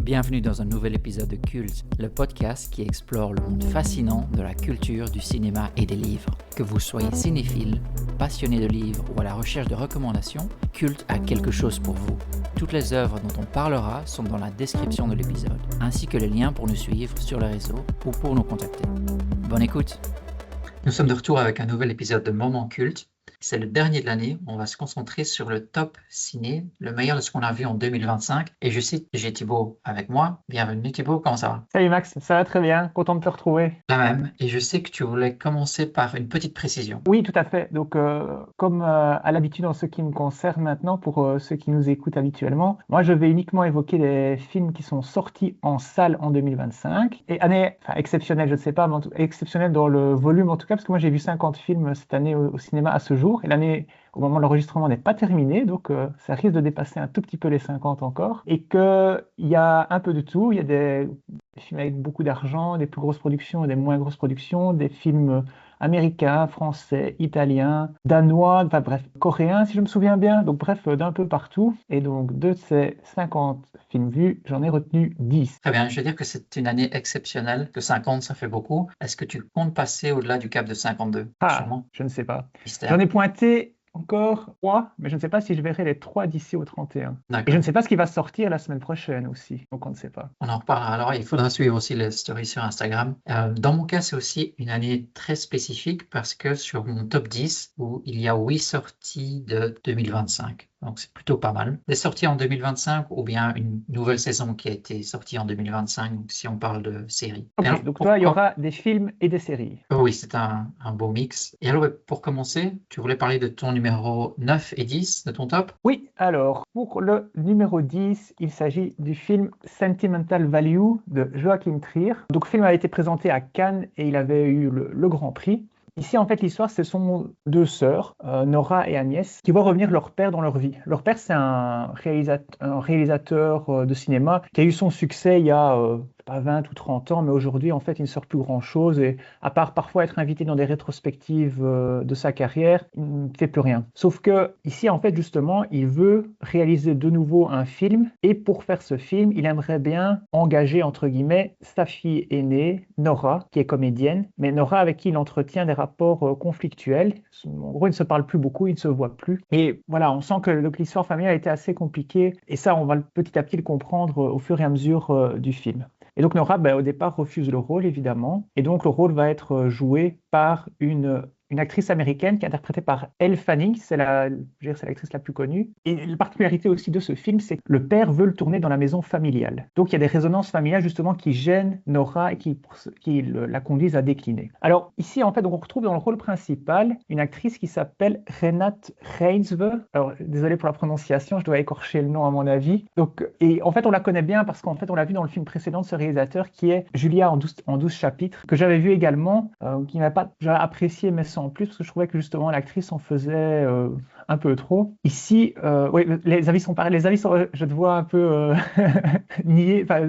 Bienvenue dans un nouvel épisode de Culte, le podcast qui explore le monde fascinant de la culture, du cinéma et des livres. Que vous soyez cinéphile, passionné de livres ou à la recherche de recommandations, Culte a quelque chose pour vous. Toutes les œuvres dont on parlera sont dans la description de l'épisode, ainsi que les liens pour nous suivre sur les réseaux ou pour nous contacter. Bonne écoute! Nous sommes de retour avec un nouvel épisode de Moment Culte. C'est le dernier de l'année. On va se concentrer sur le top ciné, le meilleur de ce qu'on a vu en 2025. Et je cite, j'ai Thibaut avec moi. Bienvenue Thibaut, comment ça va? Salut Max, ça va très bien, content de te retrouver. La même. Et je sais que tu voulais commencer par une petite précision. Oui, tout à fait. Donc, comme à l'habitude en ce qui me concerne maintenant, pour ceux qui nous écoutent habituellement, moi je vais uniquement évoquer des films qui sont sortis en salle en 2025. Et année exceptionnelle, je ne sais pas, mais exceptionnelle dans le volume en tout cas, parce que moi j'ai vu 50 films cette année au cinéma à ce jour. Et l'année, au moment de l'enregistrement, n'est pas terminée, donc ça risque de dépasser un tout petit peu les 50 encore. Et qu'il y a un peu de tout. Il y a des films avec beaucoup d'argent, des plus grosses productions et des moins grosses productions, des films américains, français, italiens, danois, enfin bref, coréens si je me souviens bien, donc bref, d'un peu partout. Et donc de ces 50 films vus, j'en ai retenu 10. Très bien, je veux dire que c'est une année exceptionnelle, que 50 ça fait beaucoup. Est-ce que tu comptes passer au-delà du cap de 52? Sûrement. Je ne sais pas. Mystère. J'en ai pointé encore 3, mais je ne sais pas si je verrai les 3 d'ici au 31. Et je D'accord. ne sais pas ce qui va sortir la semaine prochaine aussi, donc on ne sait pas. On en reparlera. Alors, il faudra suivre aussi les stories sur Instagram. Dans mon cas, c'est aussi une année très spécifique parce que sur mon top 10, où il y a 8 sorties de 2025. Donc, c'est plutôt pas mal. Des sorties en 2025 ou bien une nouvelle saison qui a été sortie en 2025, donc si on parle de séries. Ok, Alors, donc toi, il y aura des films et des séries. Oui, c'est un beau mix. Et alors, pour commencer, tu voulais parler de ton numéro 9 et 10, de ton top? Oui, alors, pour le numéro 10, il s'agit du film Sentimental Value de Joachim Trier. Donc, le film a été présenté à Cannes et il avait eu le Grand Prix. Ici, en fait, l'histoire, ce sont deux sœurs, Nora et Agnès, qui voient revenir leur père dans leur vie. Leur père, c'est un réalisateur de cinéma qui a eu son succès il y a pas 20 ou 30 ans, mais aujourd'hui, en fait, il ne sort plus grand-chose. Et à part parfois être invité dans des rétrospectives de sa carrière, il ne fait plus rien. Sauf que ici, en fait, justement, il veut réaliser de nouveau un film. Et pour faire ce film, il aimerait bien engager, entre guillemets, sa fille aînée, Nora, qui est comédienne, mais Nora avec qui il entretient des rapports conflictuels. En gros, ils ne se parlent plus beaucoup, ils ne se voient plus. Et voilà, on sent que l'histoire familiale a été assez compliquée. Et ça, on va petit à petit le comprendre au fur et à mesure du film. Et donc Nora, au départ, refuse le rôle, évidemment. Et donc le rôle va être joué par une actrice américaine qui est interprétée par Elle Fanning, c'est l'actrice la plus connue. Et la particularité aussi de ce film, c'est que le père veut le tourner dans la maison familiale. Donc il y a des résonances familiales justement qui gênent Nora et qui la conduisent à décliner. Alors ici, en fait, on retrouve dans le rôle principal une actrice qui s'appelle Renate Reinsve. Alors désolé pour la prononciation, je dois écorcher le nom à mon avis. Donc, et en fait, on la connaît bien parce qu'en fait, on l'a vu dans le film précédent de ce réalisateur qui est Julia en 12 chapitres, que j'avais vu également, qui m'a pas apprécié, mais sans en plus, parce que je trouvais que justement l'actrice en faisait un peu trop. Ici, oui, les avis sont pareils. Les avis sont, je te vois un peu nier, pas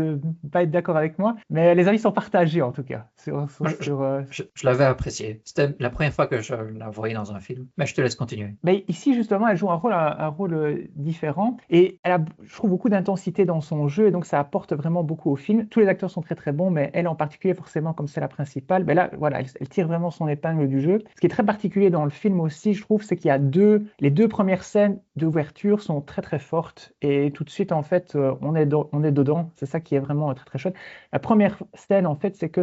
être d'accord avec moi, mais les avis sont partagés en tout cas. Je l'avais apprécié. C'était la première fois que je la voyais dans un film, mais je te laisse continuer. Mais ici, justement, elle joue un rôle différent et elle a, je trouve, beaucoup d'intensité dans son jeu et donc ça apporte vraiment beaucoup au film. Tous les acteurs sont très très bons, mais elle en particulier, forcément, comme c'est la principale, là, voilà, elle tire vraiment son épingle du jeu. Ce qui est très particulier dans le film aussi, je trouve, c'est qu'il y a les deux premières scènes d'ouverture sont très très fortes et tout de suite, en fait, on est dedans. C'est ça qui est vraiment très très chouette. La première scène, en fait, c'est que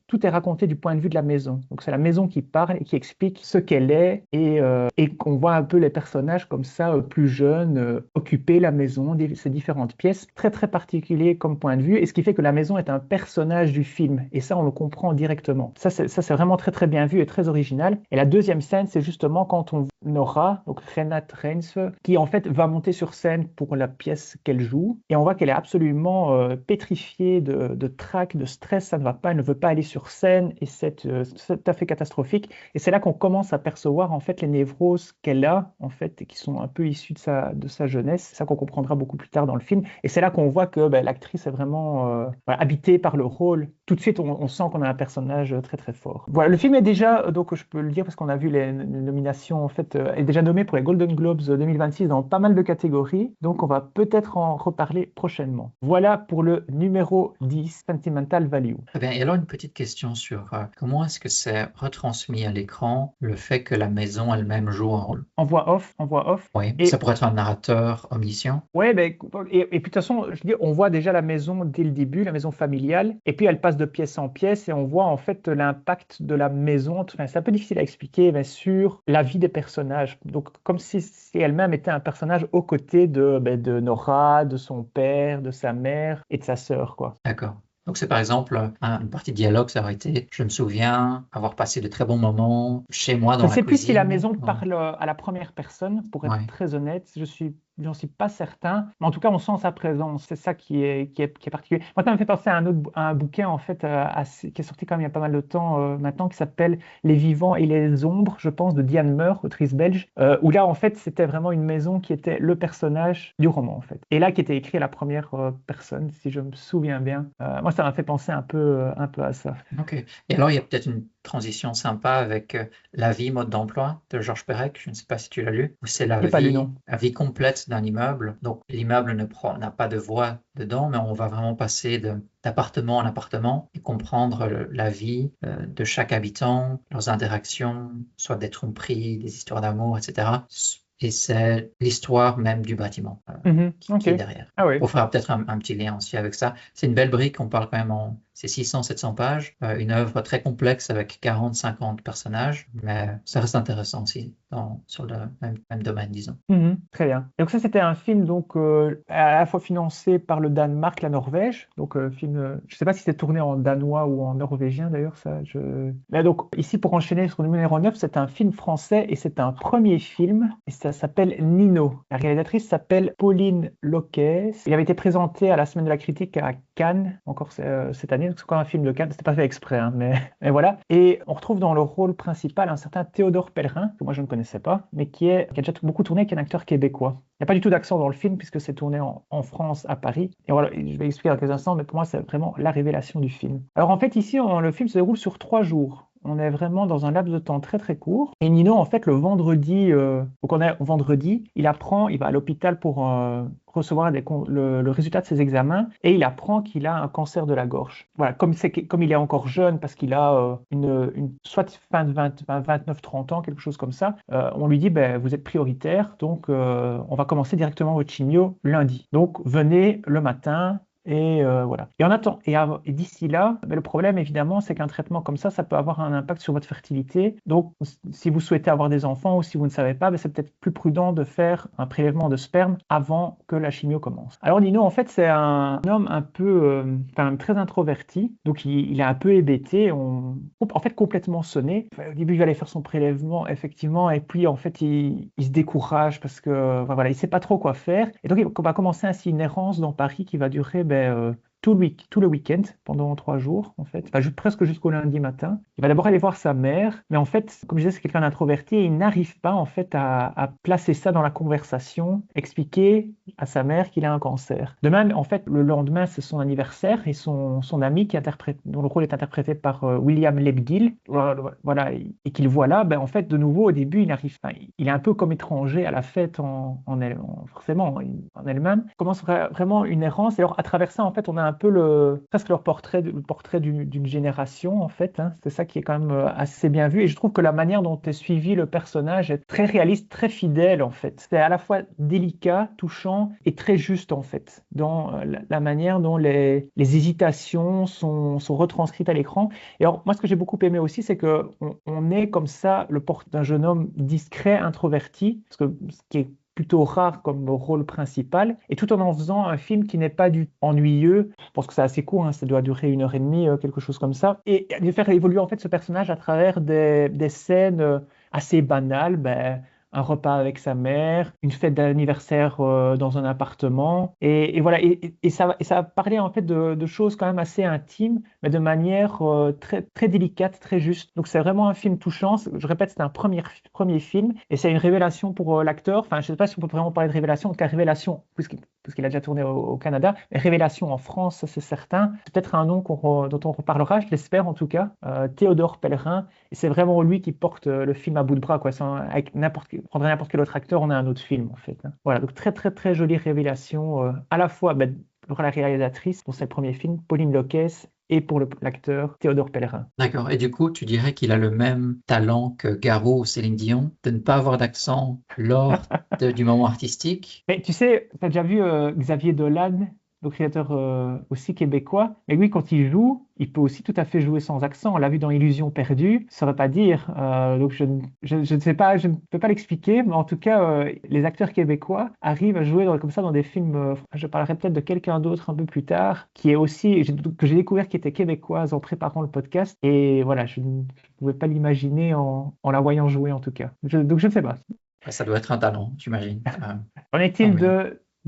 tout est raconté du point de vue de la maison. Donc c'est la maison qui parle et qui explique ce qu'elle est et qu'on voit un peu les personnages comme ça, plus jeunes, occuper la maison, ces différentes pièces. Très très particulier comme point de vue et ce qui fait que la maison est un personnage du film et ça, on le comprend directement. Ça, c'est vraiment très très bien vu et très original. Et la deuxième scène, c'est justement quand on Nora, donc Renate Reinsve, qui en fait va monter sur scène pour la pièce qu'elle joue. Et on voit qu'elle est absolument pétrifiée de trac, de stress, ça ne va pas, elle ne veut pas aller sur scène et c'est tout à fait catastrophique. Et c'est là qu'on commence à percevoir en fait les névroses qu'elle a, en fait, et qui sont un peu issues de sa jeunesse. C'est ça qu'on comprendra beaucoup plus tard dans le film. Et c'est là qu'on voit que l'actrice est vraiment habitée par le rôle. Tout de suite, on sent qu'on a un personnage très très fort. Voilà, le film est déjà, donc je peux le dire parce qu'on a vu les nominations en fait est déjà nommé pour les Golden Globes 2026 dans pas mal de catégories, donc on va peut-être en reparler prochainement. Voilà pour le numéro 10, Sentimental Value. Très bien. Et alors, une petite question sur comment est-ce que c'est retransmis à l'écran le fait que la maison elle-même joue un rôle? En voix off, en voix off. Oui, ça Et pourrait être un narrateur omniscient. ouais, ben, et puis de toute façon, je dis, on voit déjà la maison dès le début, la maison familiale, et puis elle passe de pièce en pièce, et on voit en fait l'impact de la maison. Enfin, c'est un peu difficile à expliquer, mais sur la vie des personnages. Donc, comme si elle-même était un personnage aux côtés de Nora, de son père, de sa mère et de sa sœur, quoi. D'accord. Donc c'est par exemple une partie de dialogue, ça aurait été, je me souviens avoir passé de très bons moments chez moi Je dans ne la sais plus si la cuisine. maison Ouais. parle à la première personne, pour être Ouais. très honnête. J'en suis pas certain, mais en tout cas, on sent sa présence. C'est ça qui est particulier. Moi, ça me fait penser à un bouquin en fait qui est sorti quand même il y a pas mal de temps maintenant, qui s'appelle Les Vivants et les Ombres, je pense, de Diane Meur, autrice belge, où là, en fait, c'était vraiment une maison qui était le personnage du roman, en fait. Et là, qui était écrit à la première personne, si je me souviens bien. Moi, ça m'a fait penser un peu à ça. Ok. Et alors il y a peut-être une transition sympa avec La vie, mode d'emploi de Georges Perec. Je ne sais pas si tu l'as lu. Où c'est J'ai pas lu, non. la vie complète d'un immeuble. Donc l'immeuble n'a pas de voix dedans, mais on va vraiment passer d'appartement en appartement et comprendre la vie de chaque habitant, leurs interactions, soit des tromperies, des histoires d'amour, etc. Et c'est l'histoire même du bâtiment Ok. qui est derrière. Ah oui. On fera peut-être un petit lien aussi avec ça. C'est une belle brique, on parle quand même c'est 600-700 pages, une œuvre très complexe avec 40-50 personnages, mais ça reste intéressant aussi sur le même domaine, disons. Très bien. Et donc ça, c'était un film donc à la fois financé par le Danemark, la Norvège. Donc film, je ne sais pas si c'est tourné en danois ou en norvégien d'ailleurs. Mais donc ici pour enchaîner sur le numéro 9, c'est un film français et c'est un premier film et ça s'appelle Nino. La réalisatrice s'appelle Pauline Loques. Il avait été présenté à la Semaine de la Critique à Cannes, encore cette année. Donc c'est encore un film de Cannes. C'était pas fait exprès, hein, mais voilà. Et on retrouve dans le rôle principal un certain Théodore Pellerin que moi je ne connaissais pas, mais qui a déjà beaucoup tourné, qui est un acteur québécois. Il n'y a pas du tout d'accent dans le film puisque c'est tourné en France, à Paris. Et voilà, je vais expliquer dans quelques instants, mais pour moi, c'est vraiment la révélation du film. Alors en fait, ici, le film se déroule sur 3 jours. On est vraiment dans un laps de temps très très court. Et Nino, en fait, le vendredi, donc on est au vendredi, il va à l'hôpital pour recevoir le résultat de ses examens et il apprend qu'il a un cancer de la gorge. Voilà, comme il est encore jeune parce qu'il a soit fin de 29-30 ans, quelque chose comme ça, on lui dit ben, vous êtes prioritaire, donc on va commencer directement votre chimio lundi. Donc venez le matin. Et voilà. Et on attend. Et d'ici là, mais le problème évidemment, c'est qu'un traitement comme ça peut avoir un impact sur votre fertilité. Donc, si vous souhaitez avoir des enfants ou si vous ne savez pas, c'est peut-être plus prudent de faire un prélèvement de sperme avant que la chimio commence. Alors Nino, en fait, c'est un homme un peu, très introverti. Donc, il est un peu hébété, en fait complètement sonné. Enfin, au début, il va aller faire son prélèvement, effectivement, et puis en fait, il se décourage parce que voilà, il sait pas trop quoi faire. Et donc, il va commencer ainsi une errance dans Paris qui va durer tout le week-end, pendant 3 jours, en fait, presque jusqu'au lundi matin. Il va d'abord aller voir sa mère, mais en fait, comme je disais, c'est quelqu'un d'introverti et il n'arrive pas, en fait, à placer ça dans la conversation, expliquer à sa mère qu'il a un cancer. De même, en fait, le lendemain, c'est son anniversaire et son ami, dont le rôle est interprété par William Lebguil, voilà, et qu'il voit là, en fait, de nouveau, au début, il est un peu comme étranger à la fête forcément, en elle-même. Il commence vraiment une errance, et alors, à travers ça, en fait, on a un peu presque le portrait d'une génération, en fait. Hein. C'est ça qui est quand même assez bien vu. Et je trouve que la manière dont est suivi le personnage est très réaliste, très fidèle, en fait. C'est à la fois délicat, touchant et très juste, en fait, dans la manière dont les hésitations sont retranscrites à l'écran. Et alors, moi, ce que j'ai beaucoup aimé aussi, c'est qu'on est comme ça le portrait d'un jeune homme discret, introverti, parce que ce qui est plutôt rare comme rôle principal, et tout en faisant un film qui n'est pas du ennuyeux. Je pense que c'est assez court, hein, ça doit durer 1 heure et demie, quelque chose comme ça, et de faire évoluer en fait ce personnage à travers des scènes assez banales, un repas avec sa mère, une fête d'anniversaire dans un appartement, et voilà, et ça va parler en fait de choses quand même assez intimes, mais de manière très, très délicate, très juste. Donc c'est vraiment un film touchant. Je répète, c'est un premier film, et c'est une révélation pour l'acteur. Enfin, je ne sais pas si on peut vraiment parler de révélation, car révélation, puisque parce qu'il a déjà tourné au Canada. Mais Révélation en France, ça, c'est certain. C'est peut-être un nom dont on reparlera, je l'espère en tout cas. Théodore Pellerin. Et c'est vraiment lui qui porte le film à bout de bras, quoi. Avec prendrait n'importe quel autre acteur, on a un autre film, en fait. Voilà, donc très, très, très jolie Révélation. À la fois pour la réalisatrice, pour ses premiers films, Pauline Loquès, et pour l'acteur Théodore Pellerin. D'accord. Et du coup, tu dirais qu'il a le même talent que Garou ou Céline Dion, de ne pas avoir d'accent lors du moment artistique? Mais tu sais, tu as déjà vu Xavier Dolan, le créateur aussi québécois. Mais lui, quand il joue, il peut aussi tout à fait jouer sans accent. On l'a vu dans Illusion perdue, ça ne veut pas dire. Donc je ne sais pas, je ne peux pas l'expliquer, mais en tout cas, les acteurs québécois arrivent à jouer comme ça dans des films. Je parlerai peut-être de quelqu'un d'autre un peu plus tard, qui est aussi, que j'ai découvert qui était québécoise en préparant le podcast. Et voilà, je ne pouvais pas l'imaginer en la voyant jouer en tout cas. Donc je ne sais pas. Ouais, ça doit être un talent, j'imagine. En est-il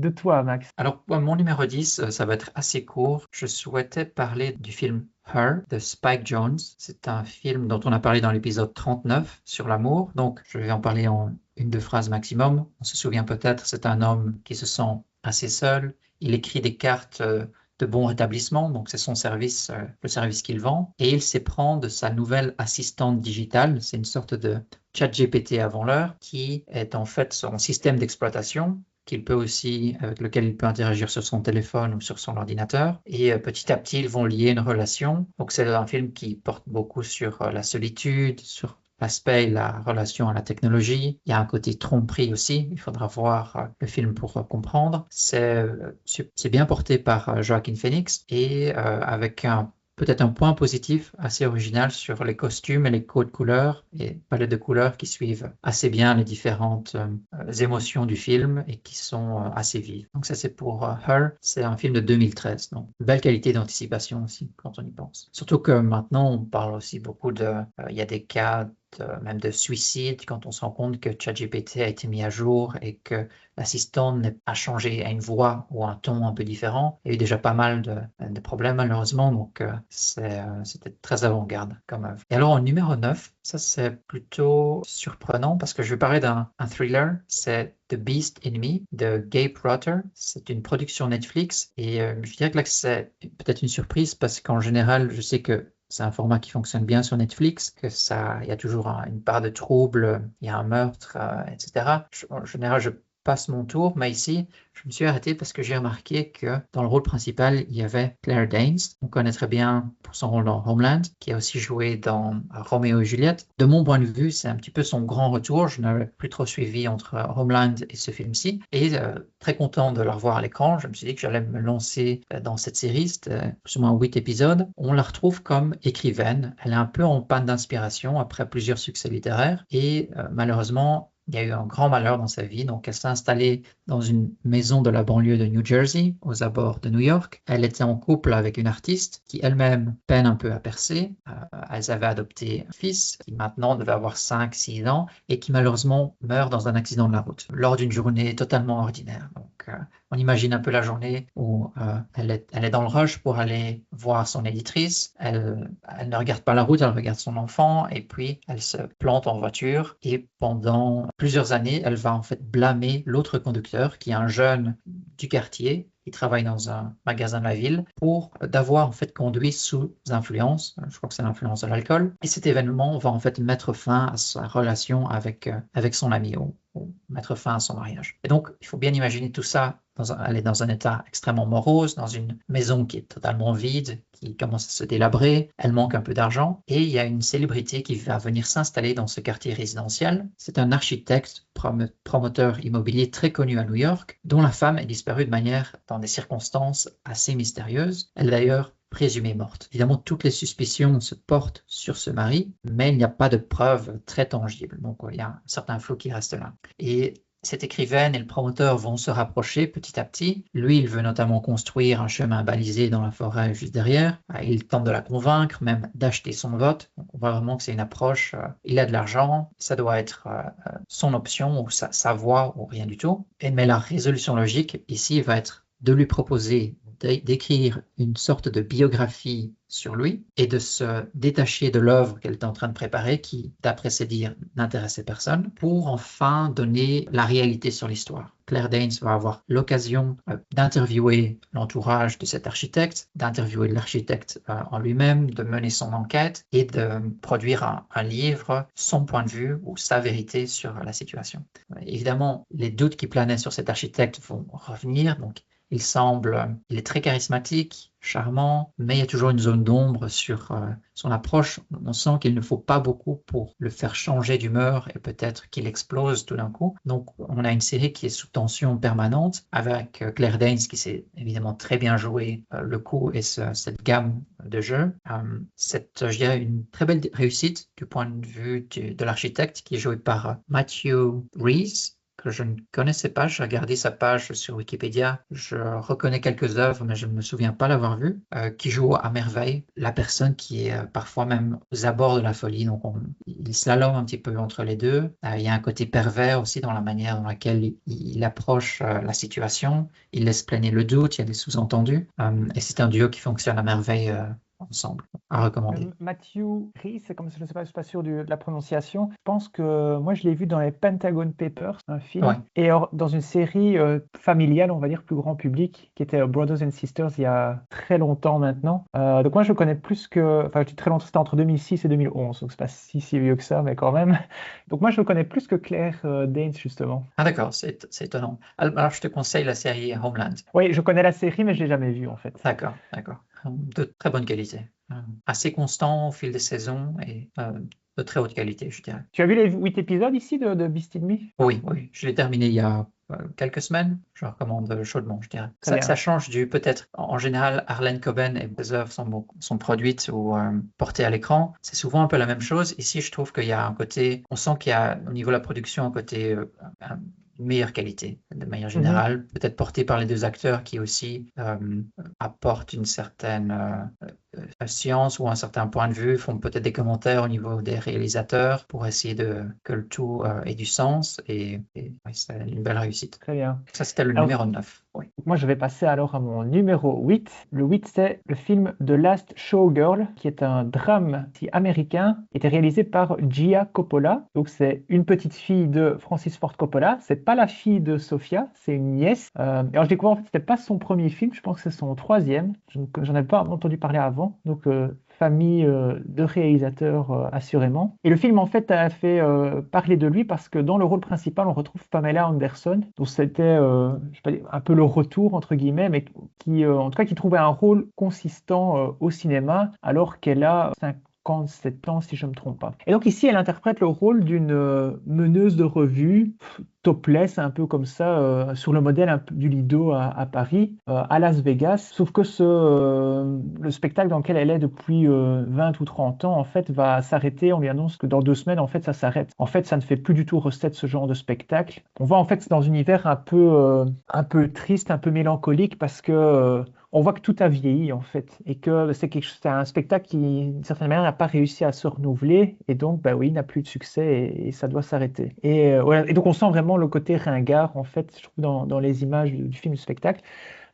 de toi, Max? Alors, mon numéro 10, ça va être assez court. Je souhaitais parler du film Her de Spike Jonze. C'est un film dont on a parlé dans l'épisode 39 sur l'amour. Donc, je vais en parler en 1-2 phrases maximum. On se souvient peut-être, c'est un homme qui se sent assez seul. Il écrit des cartes de bon rétablissement, donc c'est son service, le service qu'il vend. Et il s'éprend de sa nouvelle assistante digitale. C'est une sorte de ChatGPT avant l'heure, qui est en fait son système d'exploitation avec lequel il peut interagir sur son téléphone ou sur son ordinateur. Et petit à petit, ils vont lier une relation. Donc c'est un film qui porte beaucoup sur la solitude, sur l'aspect, la relation à la technologie. Il y a un côté tromperie aussi. Il faudra voir le film pour comprendre. C'est bien porté par Joaquin Phoenix et avec peut-être un point positif assez original sur les costumes et les codes couleurs et palettes de couleurs qui suivent assez bien les différentes émotions du film et qui sont assez vives. Donc ça c'est pour Her, c'est un film de 2013, donc belle qualité d'anticipation aussi quand on y pense. Surtout que maintenant on parle aussi beaucoup il y a des cas même de suicide quand on se rend compte que ChatGPT a été mis à jour et que l'assistant a changé à une voix ou un ton un peu différent. Il y a eu déjà pas mal de problèmes malheureusement, donc c'était très avant-garde comme œuvre. Et alors en numéro 9, ça c'est plutôt surprenant parce que je vais parler d'un thriller, c'est The Beast in Me de Gabe Rotter. C'est une production Netflix et je dirais que là c'est peut-être une surprise parce qu'en général je sais que c'est un format qui fonctionne bien sur Netflix, il y a toujours une part de trouble, il y a un meurtre, etc. En général, je passe mon tour, mais ici, je me suis arrêté parce que j'ai remarqué que dans le rôle principal, il y avait Claire Danes. On connaît très bien pour son rôle dans Homeland, qui a aussi joué dans Roméo et Juliette. De mon point de vue, c'est un petit peu son grand retour. Je n'avais plus trop suivi entre Homeland et ce film-ci. Et très content de la revoir à l'écran. Je me suis dit que j'allais me lancer dans cette série. C'était plus ou moins 8 épisodes. On la retrouve comme écrivaine. Elle est un peu en panne d'inspiration après plusieurs succès littéraires. Et malheureusement, il y a eu un grand malheur dans sa vie, donc elle s'est installée dans une maison de la banlieue de New Jersey, aux abords de New York. Elle était en couple avec une artiste qui elle-même peine un peu à percer. Elles avaient adopté un fils qui maintenant devait avoir 5-6 ans et qui malheureusement meurt dans un accident de la route lors d'une journée totalement ordinaire. Donc on imagine un peu la journée où elle est dans le rush pour aller voir son éditrice. Elle ne regarde pas la route, elle regarde son enfant et puis elle se plante en voiture et pendant plusieurs années, elle va en fait blâmer l'autre conducteur qui est un jeune du quartier qui travaille dans un magasin de la ville pour d'avoir en fait conduit sous influence, je crois que c'est l'influence de l'alcool. Et cet événement va en fait mettre fin à sa relation avec son ami ou mettre fin à son mariage. Et donc, il faut bien imaginer tout ça. Elle est dans un état extrêmement morose, dans une maison qui est totalement vide, qui commence à se délabrer, elle manque un peu d'argent, et il y a une célébrité qui va venir s'installer dans ce quartier résidentiel. C'est un architecte, promoteur immobilier très connu à New York, dont la femme est disparue dans des circonstances assez mystérieuses. Elle est d'ailleurs présumée morte. Évidemment, toutes les suspicions se portent sur ce mari, mais il n'y a pas de preuves très tangibles. Donc, il y a un certain flou qui reste là. Et cette écrivaine et le promoteur vont se rapprocher petit à petit. Lui, il veut notamment construire un chemin balisé dans la forêt juste derrière. Il tente de la convaincre, même d'acheter son vote. Donc, on voit vraiment que c'est une approche, il a de l'argent, ça doit être son option ou sa voix ou rien du tout. Mais la résolution logique ici va être de lui proposer d'écrire une sorte de biographie sur lui et de se détacher de l'œuvre qu'elle était en train de préparer, qui, d'après ses dires, n'intéressait personne, pour enfin donner la réalité sur l'histoire. Claire Danes va avoir l'occasion d'interviewer l'entourage de cet architecte, d'interviewer l'architecte en lui-même, de mener son enquête et de produire un livre, son point de vue ou sa vérité sur la situation. Évidemment, les doutes qui planaient sur cet architecte vont revenir, donc il est très charismatique, charmant, mais il y a toujours une zone d'ombre sur son approche. On sent qu'il ne faut pas beaucoup pour le faire changer d'humeur et peut-être qu'il explose tout d'un coup. Donc, on a une série qui est sous tension permanente avec Claire Danes qui sait évidemment très bien jouer le coup et cette gamme de jeux. Je dirais une très belle réussite du point de vue de l'architecte qui est joué par Matthew Rhys, que je ne connaissais pas. J'ai regardé sa page sur Wikipédia. Je reconnais quelques œuvres, mais je ne me souviens pas l'avoir vu. Qui joue à merveille la personne qui est parfois même aux abords de la folie. Donc, il slalome un petit peu entre les deux. Il y a un côté pervers aussi dans la manière dans laquelle il approche la situation. Il laisse planer le doute, il y a des sous-entendus. Et c'est un duo qui fonctionne à merveille ensemble, à recommander. Matthew Rhys, comme je ne suis pas sûr de la prononciation, je pense que moi je l'ai vu dans les Pentagon Papers, un film, Ouais. et dans une série familiale, on va dire plus grand public, qui était Brothers and Sisters il y a très longtemps maintenant. Donc moi je le connais plus que, enfin je dis très longtemps, c'était entre 2006 et 2011, donc c'est pas si vieux que ça, mais quand même. Donc moi je le connais plus que Claire Danes justement. Ah d'accord, c'est étonnant. Alors je te conseille la série Homeland. Oui, je connais la série, mais je l'ai jamais vue en fait. D'accord. De très bonne qualité. Assez constant au fil des saisons et de très haute qualité, je dirais. Tu as vu les 8 épisodes ici de Beast in Me? Oui, je l'ai terminé il y a quelques semaines. Je recommande chaudement, je dirais. Ça change peut-être, en général, Harlan Coben et ses œuvres sont produites ou portées à l'écran. C'est souvent un peu la même chose. Ici, je trouve qu'il y a un côté, on sent qu'il y a au niveau de la production un côté une meilleure qualité de manière générale, peut-être porté par les deux acteurs qui aussi apportent une certaine science ou un certain point de vue, font peut-être des commentaires au niveau des réalisateurs pour essayer que le tout ait du sens et oui, c'est une belle réussite. Très bien. Ça, c'était le numéro 9. Oui. Moi, je vais passer alors à mon numéro 8. Le 8, c'est le film The Last Showgirl, qui est un drame américain, qui était réalisé par Gia Coppola. Donc, c'est une petite fille de Francis Ford Coppola. C'est pas la fille de Sofia, c'est une nièce. Alors, je découvre en fait, c'était pas son premier film, je pense que c'est son troisième. J'en avais pas entendu parler avant. Donc, famille de réalisateurs assurément. Et le film en fait a fait parler de lui parce que dans le rôle principal on retrouve Pamela Anderson, donc c'était un peu le retour entre guillemets, mais qui en tout cas qui trouvait un rôle consistant au cinéma alors qu'elle a 57 ans si je ne me trompe pas. Et donc ici elle interprète le rôle d'une meneuse de revue topless, un peu comme ça, sur le modèle du Lido à Paris, à Las Vegas. Sauf que le spectacle dans lequel elle est depuis 20 ou 30 ans, en fait, va s'arrêter. On lui annonce que dans 2 semaines, en fait, ça s'arrête. En fait, ça ne fait plus du tout recette ce genre de spectacle. On va en fait dans un univers un peu triste, un peu mélancolique, parce que on voit que tout a vieilli en fait et que c'est un spectacle qui d'une certaine manière n'a pas réussi à se renouveler et donc bah oui, n'a plus de succès et ça doit s'arrêter. Et voilà. Et donc on sent vraiment le côté ringard en fait, je trouve dans les images du film, du spectacle.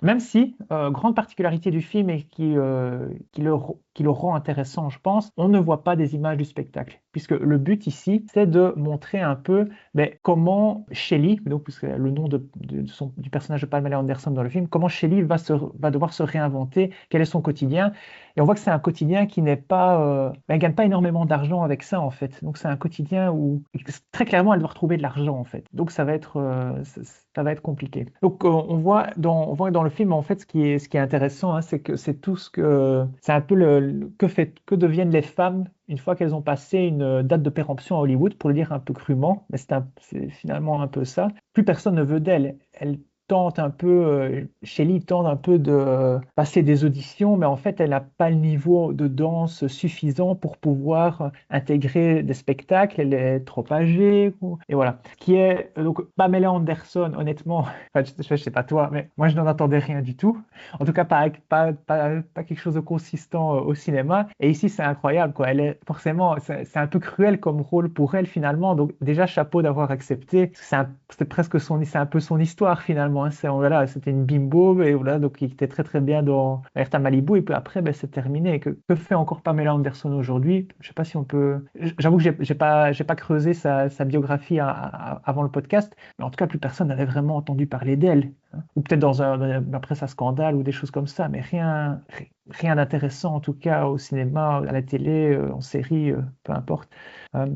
Même si, grande particularité du film et qui le rend intéressant, je pense, on ne voit pas des images du spectacle. Puisque le but ici, c'est de montrer un peu comment Shelley, donc, puisque le nom du personnage de Pamela Anderson dans le film, comment Shelley va devoir se réinventer, quel est son quotidien. Et on voit que c'est un quotidien qui n'est pas... elle ne gagne pas énormément d'argent avec ça, en fait. Donc c'est un quotidien où, très clairement, elle doit retrouver de l'argent, en fait. Donc ça va être compliqué. Donc on voit dans le film, en fait, ce qui est intéressant, hein, c'est que c'est tout c'est un peu que deviennent les femmes une fois qu'elles ont passé une date de péremption à Hollywood, pour le dire un peu crûment, mais c'est finalement un peu ça. Plus personne ne veut d'elle. Elle tente un peu, Shelley tente un peu de passer des auditions, mais en fait, elle n'a pas le niveau de danse suffisant pour pouvoir intégrer des spectacles. Elle est trop âgée, et voilà. Qui est donc Pamela Anderson, honnêtement, enfin, je sais pas toi, mais moi je n'en attendais rien du tout. En tout cas, pas quelque chose de consistant au cinéma. Et ici, c'est incroyable, quoi. Elle est forcément, c'est un peu cruel comme rôle pour elle finalement. Donc déjà, chapeau d'avoir accepté. C'est un peu son histoire finalement. vraiment. Hein. Voilà, c'était une bimbo, et voilà, donc il était très très bien dans Alerta Malibu, et puis après, ben, c'est terminé. Que fait encore Pamela Anderson aujourd'hui? Je sais pas si on peut. J'avoue que j'ai pas creusé sa biographie avant le podcast, mais en tout cas, plus personne n'avait vraiment entendu parler d'elle. Hein. Ou peut-être après sa scandale ou des choses comme ça, mais rien d'intéressant en tout cas au cinéma, à la télé, en série, peu importe. Euh,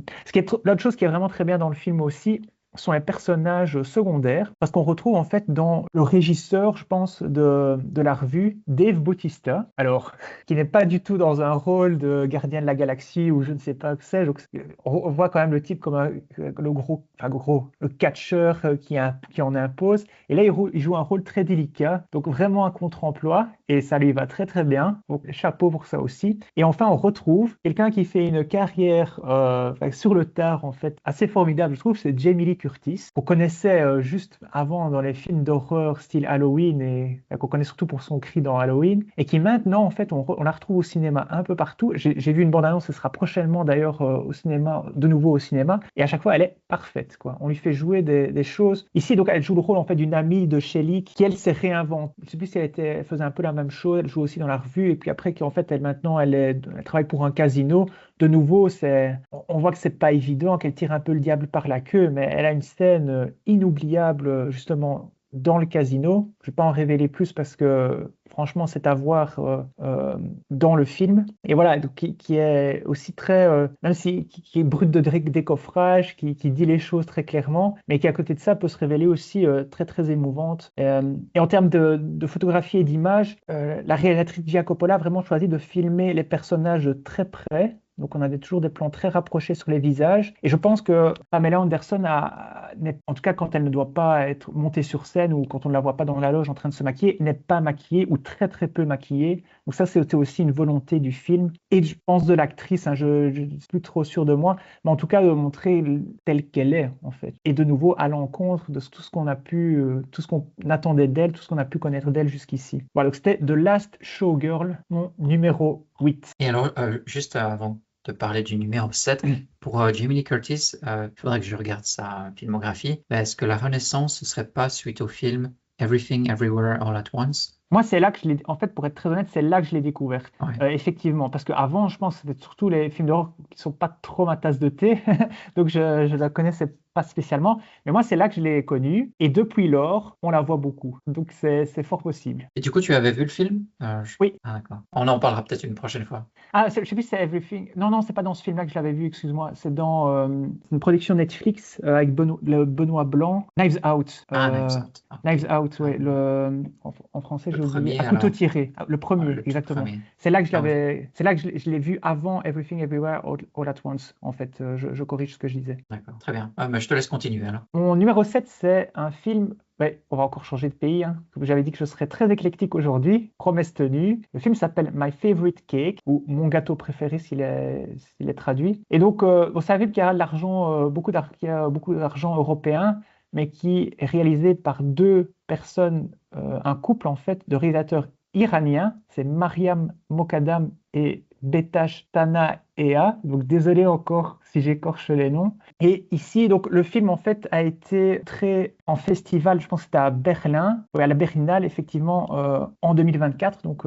L'autre chose qui est vraiment très bien dans le film aussi sont les personnages secondaires, parce qu'on retrouve en fait dans le régisseur, je pense, de la revue, Dave Bautista, alors, qui n'est pas du tout dans un rôle de gardien de la galaxie ou je ne sais pas que c'est. Donc, on voit quand même le type comme le catcheur qui en impose. Et là, il joue un rôle très délicat, donc vraiment un contre-emploi, et ça lui va très très bien. Donc, chapeau pour ça aussi. Et enfin, on retrouve quelqu'un qui fait une carrière sur le tard, en fait, assez formidable, je trouve, c'est Jamie Lee Curtis, qu'on connaissait juste avant dans les films d'horreur style Halloween, et qu'on connaît surtout pour son cri dans Halloween, et qui maintenant, en fait, on la retrouve au cinéma un peu partout. J'ai vu une bande-annonce, ce sera prochainement d'ailleurs au cinéma, de nouveau au cinéma, et à chaque fois, elle est parfaite, quoi. On lui fait jouer des choses. Ici, donc, elle joue le rôle, en fait, d'une amie de Shelley qui, elle, s'est réinventée. Je ne sais plus si elle faisait un peu la même chose, elle joue aussi dans la revue, et puis après, qu'en fait, elle travaille pour un casino. De nouveau, on voit que c'est pas évident, qu'elle tire un peu le diable par la queue, mais elle a une scène inoubliable, justement, dans le casino. Je ne vais pas en révéler plus parce que, franchement, c'est à voir dans le film. Et voilà, donc, qui est aussi très, même si qui est brut de décoffrage, qui dit les choses très clairement, mais qui, à côté de ça, peut se révéler aussi très, très émouvante. Et en termes de photographie et d'image, la réalisatrice Gia Coppola a vraiment choisi de filmer les personnages très près. Donc, on avait toujours des plans très rapprochés sur les visages. Et je pense que Pamela Anderson, en tout cas quand elle ne doit pas être montée sur scène ou quand on ne la voit pas dans la loge en train de se maquiller, n'est pas maquillée ou très très peu maquillée. Donc ça, c'était aussi une volonté du film. Et je pense de l'actrice, hein, je ne suis plus trop sûr de moi, mais en tout cas de montrer telle qu'elle est, en fait. Et de nouveau, à l'encontre de tout ce qu'on a pu, tout ce qu'on attendait d'elle, tout ce qu'on a pu connaître d'elle jusqu'ici. Voilà, donc c'était The Last Showgirl, mon numéro 8. Et alors, juste avant de parler du numéro 7, pour Jamie Lee Curtis, il faudrait que je regarde sa filmographie. Mais est-ce que la Renaissance, ce serait pas suite au film Everything, Everywhere, All at Once? Moi, c'est là que je l'ai, en fait, pour être très honnête, c'est là que je l'ai découverte. Ouais. Effectivement, parce qu'avant, je pense que c'était surtout les films d'horreur qui ne sont pas trop ma tasse de thé, donc je ne la connaissais pas spécialement. Mais moi, c'est là que je l'ai connue, et depuis lors, on la voit beaucoup. Donc, c'est fort possible. Et du coup, tu avais vu le film? Oui. Ah, d'accord. On en parlera peut-être une prochaine fois. Ah, je ne sais plus si c'est Everything. Non, c'est pas dans ce film-là que je l'avais vu, excuse-moi. C'est dans une production Netflix avec Benoît Blanc, Knives Out. Knives Out. Ah, Knives Out, oui. En français, j'ai oublié. À couteau tiré. Le premier, exactement. Premier. C'est là que je l'ai vu avant Everything Everywhere All at Once, en fait. Je corrige ce que je disais. D'accord, très bien. Mais je te laisse continuer alors. Mon numéro 7, c'est un film. Ouais, on va encore changer de pays. Hein. J'avais dit que je serais très éclectique aujourd'hui. Promesse tenue. Le film s'appelle My Favorite Cake, ou Mon gâteau préféré s'il est traduit. Et donc, vous savez qu'il y a beaucoup d'argent européen, mais qui est réalisé par deux personnes, un couple en fait de réalisateurs iraniens. C'est Mariam Mokaddam et Betash Tanaea. Donc, désolé encore si j'écorche les noms. Et ici, donc, le film, en fait, a été très en festival, je pense que c'était à Berlin, à la Berlinale, effectivement, en 2024, donc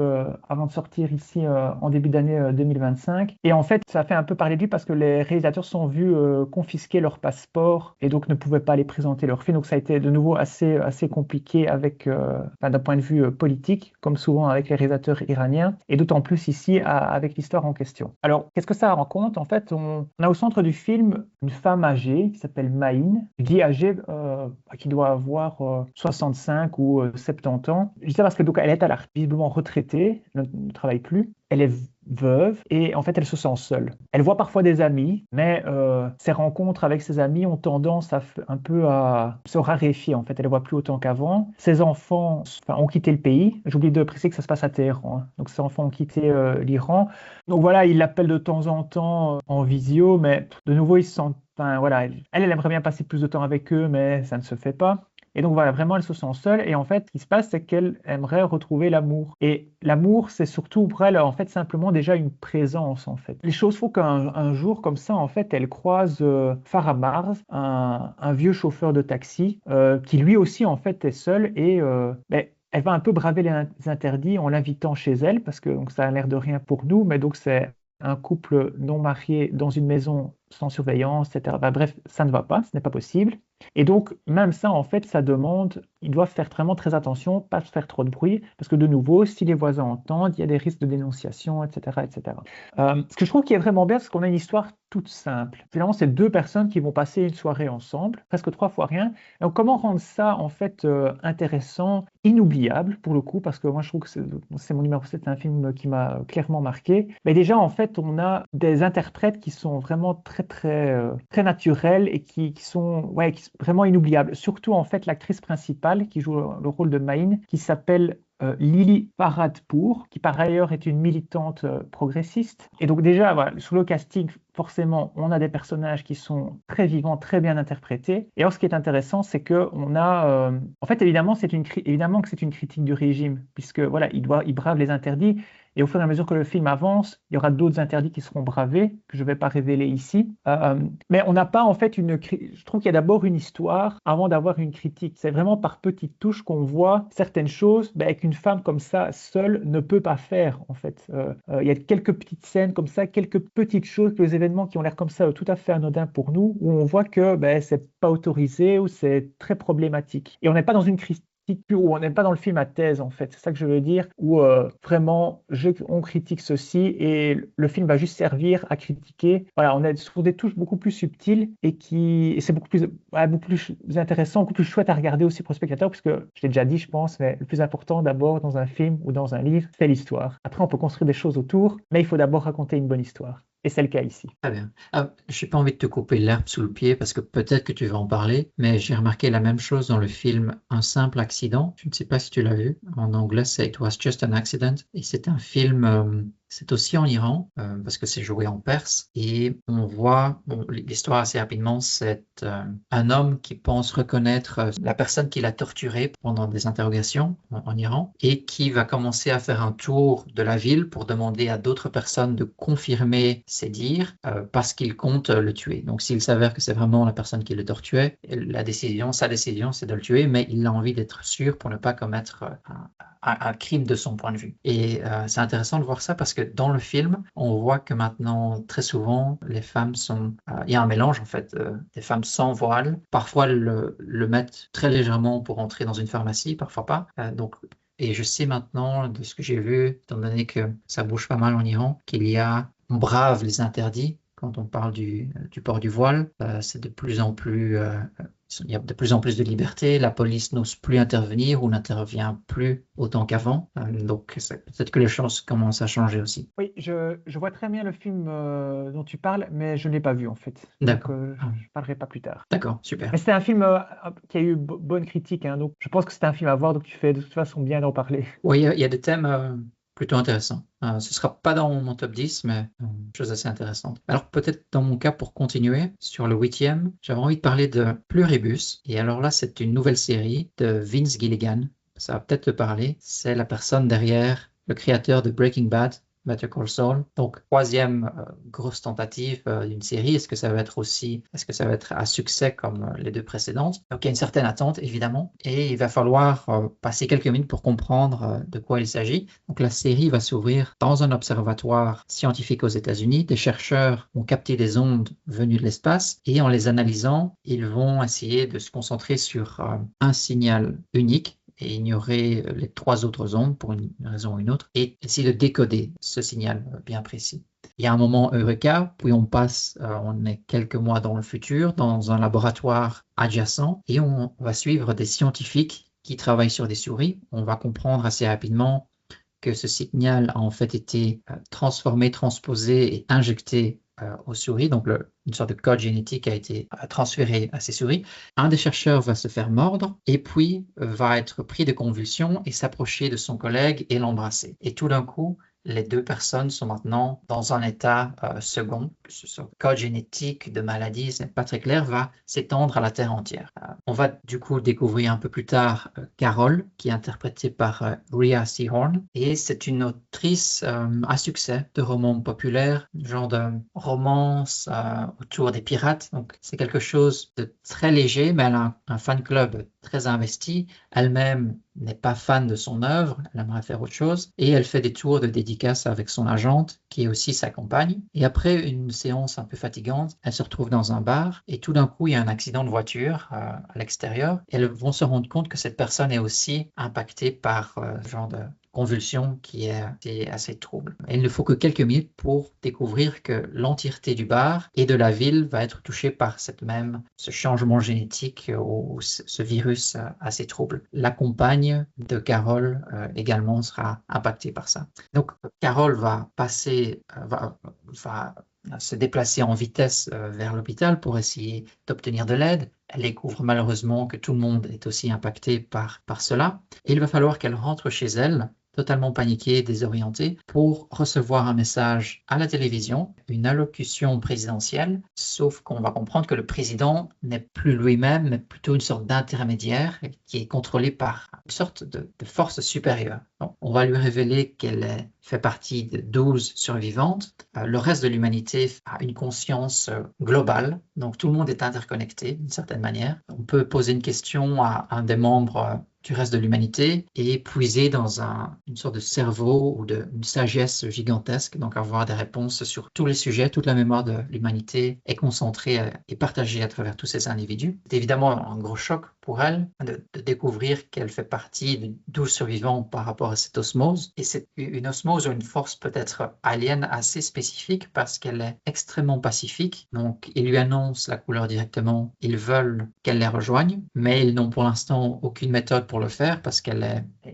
avant de sortir ici en début d'année 2025. Et en fait, ça a fait un peu parler de lui parce que les réalisateurs sont vus confisquer leur passeport et donc ne pouvaient pas aller présenter leur film. Donc, ça a été de nouveau assez compliqué d'un point de vue politique, comme souvent avec les réalisateurs iraniens, et d'autant plus ici avec l'histoire en question. Alors, qu'est-ce que ça raconte? En fait, on a au centre du film une femme âgée qui s'appelle Maïn. Je dis âgée qui doit avoir 65 ou 70 ans. Je dis ça parce que donc, elle est visiblement retraitée, ne travaille plus. Elle est veuve et en fait elle se sent seule. Elle voit parfois des amis, mais ses rencontres avec ses amis ont tendance un peu à se raréfier. En fait, elle ne voit plus autant qu'avant. Ses enfants ont quitté le pays. J'oublie de préciser que ça se passe à Téhéran. Hein. Donc ses enfants ont quitté l'Iran. Donc voilà, il l'appelle de temps en temps en visio, mais de nouveau ils se sentent. Enfin voilà, elle aimerait bien passer plus de temps avec eux, mais ça ne se fait pas. Et donc voilà, vraiment, elle se sent seule. Et en fait, ce qui se passe, c'est qu'elle aimerait retrouver l'amour. Et l'amour, c'est surtout pour elle, en fait, simplement déjà une présence, en fait. Les choses font qu'un jour, comme ça, en fait, elle croise Farah Mars, un vieux chauffeur de taxi, qui lui aussi, en fait, est seul et elle va un peu braver les interdits en l'invitant chez elle, parce que donc, ça a l'air de rien pour nous, mais donc c'est un couple non marié dans une maison sans surveillance, etc. Bah, bref, ça ne va pas, ce n'est pas possible. Et donc, même ça, en fait, ça demande, ils doivent faire vraiment très attention, pas faire trop de bruit, parce que de nouveau, si les voisins entendent, il y a des risques de dénonciation, etc., etc. Ce que je trouve qui est vraiment bien, c'est qu'on a une histoire toute simple. Finalement, c'est deux personnes qui vont passer une soirée ensemble, presque 3 fois rien. Donc, comment rendre ça, en fait, intéressant, inoubliable, pour le coup, parce que moi, je trouve que c'est mon numéro 7, c'est un film qui m'a clairement marqué. Mais déjà, en fait, on a des interprètes qui sont vraiment très naturels et qui sont vraiment inoubliables. Surtout, en fait, l'actrice principale qui joue le rôle de Maïn, qui s'appelle Lily Paradpour, qui par ailleurs est une militante progressiste. Et donc déjà, voilà, sur le casting, forcément, on a des personnages qui sont très vivants, très bien interprétés. Et alors, ce qui est intéressant, c'est que on a, en fait, évidemment, évidemment que c'est une critique du régime, puisque voilà, il brave les interdits. Et au fur et à mesure que le film avance, il y aura d'autres interdits qui seront bravés, que je ne vais pas révéler ici. Mais on n'a pas en fait je trouve qu'il y a d'abord une histoire avant d'avoir une critique. C'est vraiment par petites touches qu'on voit certaines choses qu'une femme comme ça, seule, ne peut pas faire en fait. Il y a quelques petites scènes comme ça, quelques petites choses, quelques événements qui ont l'air comme ça tout à fait anodins pour nous, où on voit que c'est pas autorisé ou c'est très problématique. Et on n'est pas dans une critique où on n'est pas dans le film à thèse en fait, c'est ça que je veux dire, où vraiment on critique ceci et le film va juste servir à critiquer. Voilà, on est sur des touches beaucoup plus subtiles et c'est beaucoup plus intéressant, beaucoup plus chouette à regarder aussi pour le spectateur, puisque je l'ai déjà dit je pense, mais le plus important d'abord dans un film ou dans un livre, c'est l'histoire. Après on peut construire des choses autour, mais il faut d'abord raconter une bonne histoire. Et c'est le cas ici. Très bien. Je n'ai pas envie de te couper l'herbe sous le pied parce que peut-être que tu vas en parler, mais j'ai remarqué la même chose dans le film Un simple accident. Je ne sais pas si tu l'as vu. En anglais, c'est It was just an accident. Et c'est un film, c'est aussi en Iran parce que c'est joué en perse. Et on voit, l'histoire assez rapidement, c'est un homme qui pense reconnaître la personne qui l'a torturé pendant des interrogations en Iran et qui va commencer à faire un tour de la ville pour demander à d'autres personnes de confirmer ses dires parce qu'il compte le tuer. Donc s'il s'avère que c'est vraiment la personne qui le torturait, sa décision, c'est de le tuer, mais il a envie d'être sûr pour ne pas commettre un crime de son point de vue. Et c'est intéressant de voir ça parce que dans le film, on voit que maintenant, très souvent, les femmes sont... il y a un mélange, en fait, des femmes sans voile. Parfois, elles le mettent très légèrement pour entrer dans une pharmacie, parfois pas. Et je sais maintenant, de ce que j'ai vu, étant donné que ça bouge pas mal en Iran, on brave les interdits. Quand on parle du port du voile, c'est de plus en plus... il y a de plus en plus de liberté, la police n'ose plus intervenir ou n'intervient plus autant qu'avant. Donc peut-être que les choses commencent à changer aussi. Oui, je vois très bien le film dont tu parles, mais je ne l'ai pas vu en fait. D'accord. Donc je parlerai pas plus tard. D'accord, super. Mais c'était un film qui a eu bonne critique, hein, donc je pense que c'est un film à voir, donc tu fais de toute façon bien d'en parler. Oui, il y a des thèmes plutôt intéressants. Ce ne sera pas dans mon top 10, mais chose assez intéressante. Alors peut-être dans mon cas, pour continuer, sur le 8e, j'avais envie de parler de Pluribus. Et alors là, c'est une nouvelle série de Vince Gilligan. Ça va peut-être te parler. C'est la personne derrière le créateur de Breaking Bad, Better Call Saul. Donc, troisième grosse tentative d'une série. Est-ce que ça va être à succès comme les deux précédentes? Donc, il y a une certaine attente, évidemment. Et il va falloir passer quelques minutes pour comprendre de quoi il s'agit. Donc, la série va s'ouvrir dans un observatoire scientifique aux États-Unis. Des chercheurs ont capté des ondes venues de l'espace et en les analysant, ils vont essayer de se concentrer sur un signal unique et ignorer les 3 autres ondes pour une raison ou une autre, et essayer de décoder ce signal bien précis. Il y a un moment Eureka, puis on est quelques mois dans le futur, dans un laboratoire adjacent, et on va suivre des scientifiques qui travaillent sur des souris. On va comprendre assez rapidement que ce signal a en fait été transformé, transposé et injecté aux souris, donc une sorte de code génétique a été transféré à ces souris. Un des chercheurs va se faire mordre et puis va être pris de convulsions et s'approcher de son collègue et l'embrasser. Et tout d'un coup, les deux personnes sont maintenant dans un état second, que ce soit code génétique, de maladie, ce n'est pas très clair, va s'étendre à la Terre entière. On va du coup découvrir un peu plus tard Carol, qui est interprétée par Rhea Seehorn, et c'est une autrice à succès de romans populaires, genre de romance autour des pirates. Donc c'est quelque chose de très léger, mais elle a un fan club très investi. Elle-même n'est pas fan de son œuvre, elle aimerait faire autre chose, et elle fait des tours de dédicaces avec son agente, qui est aussi sa compagne. Et après une séance un peu fatigante, elle se retrouve dans un bar, et tout d'un coup, il y a un accident de voiture à l'extérieur, et elles vont se rendre compte que cette personne est aussi impactée par ce genre de convulsion qui est assez trouble. Et il ne faut que quelques minutes pour découvrir que l'entièreté du bar et de la ville va être touchée par ce changement génétique ou ce virus assez trouble. La compagne de Carol également sera impactée par ça. Donc Carol va se déplacer en vitesse vers l'hôpital pour essayer d'obtenir de l'aide. Elle découvre malheureusement que tout le monde est aussi impacté par cela. Et il va falloir qu'elle rentre chez elle, totalement paniquée, désorientée, pour recevoir un message à la télévision, une allocution présidentielle, sauf qu'on va comprendre que le président n'est plus lui-même, mais plutôt une sorte d'intermédiaire qui est contrôlé par une sorte de force supérieure. Donc, on va lui révéler qu'elle fait partie de 12 survivantes. Le reste de l'humanité a une conscience globale, donc tout le monde est interconnecté d'une certaine manière. On peut poser une question à un des membres du reste de l'humanité et puiser dans une sorte de cerveau ou une sagesse gigantesque, donc avoir des réponses sur tous les sujets. Toute la mémoire de l'humanité est concentrée et partagée à travers tous ces individus. C'est évidemment un gros choc pour elle de découvrir qu'elle fait partie de 12 survivants par rapport à cette osmose. Et c'est une osmose ou une force peut-être alien assez spécifique parce qu'elle est extrêmement pacifique. Donc, ils lui annoncent la couleur directement. Ils veulent qu'elle les rejoigne, mais ils n'ont pour l'instant aucune méthode pour le faire parce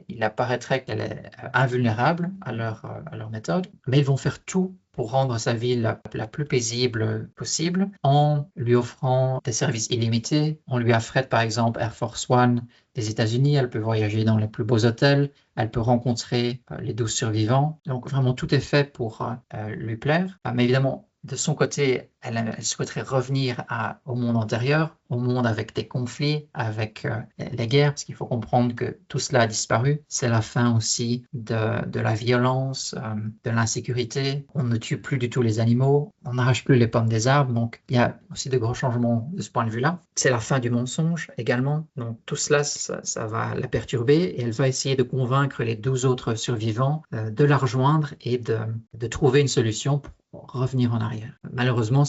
il apparaîtrait qu'elle est invulnérable à leur méthode. Mais ils vont faire tout pour rendre sa vie la plus paisible possible en lui offrant des services illimités. On lui affrète par exemple Air Force One des États-Unis, elle peut voyager dans les plus beaux hôtels, elle peut rencontrer les 12 survivants. Donc vraiment tout est fait pour lui plaire. Mais évidemment, de son côté, elle souhaiterait revenir au monde antérieur, au monde avec des conflits, avec les guerres, parce qu'il faut comprendre que tout cela a disparu. C'est la fin aussi de la violence, de l'insécurité. On ne tue plus du tout les animaux, on n'arrache plus les pommes des arbres, donc il y a aussi de gros changements de ce point de vue-là. C'est la fin du mensonge également, donc tout cela, ça va la perturber et elle va essayer de convaincre les 12 autres survivants de la rejoindre et de trouver une solution pour revenir en arrière. Malheureusement,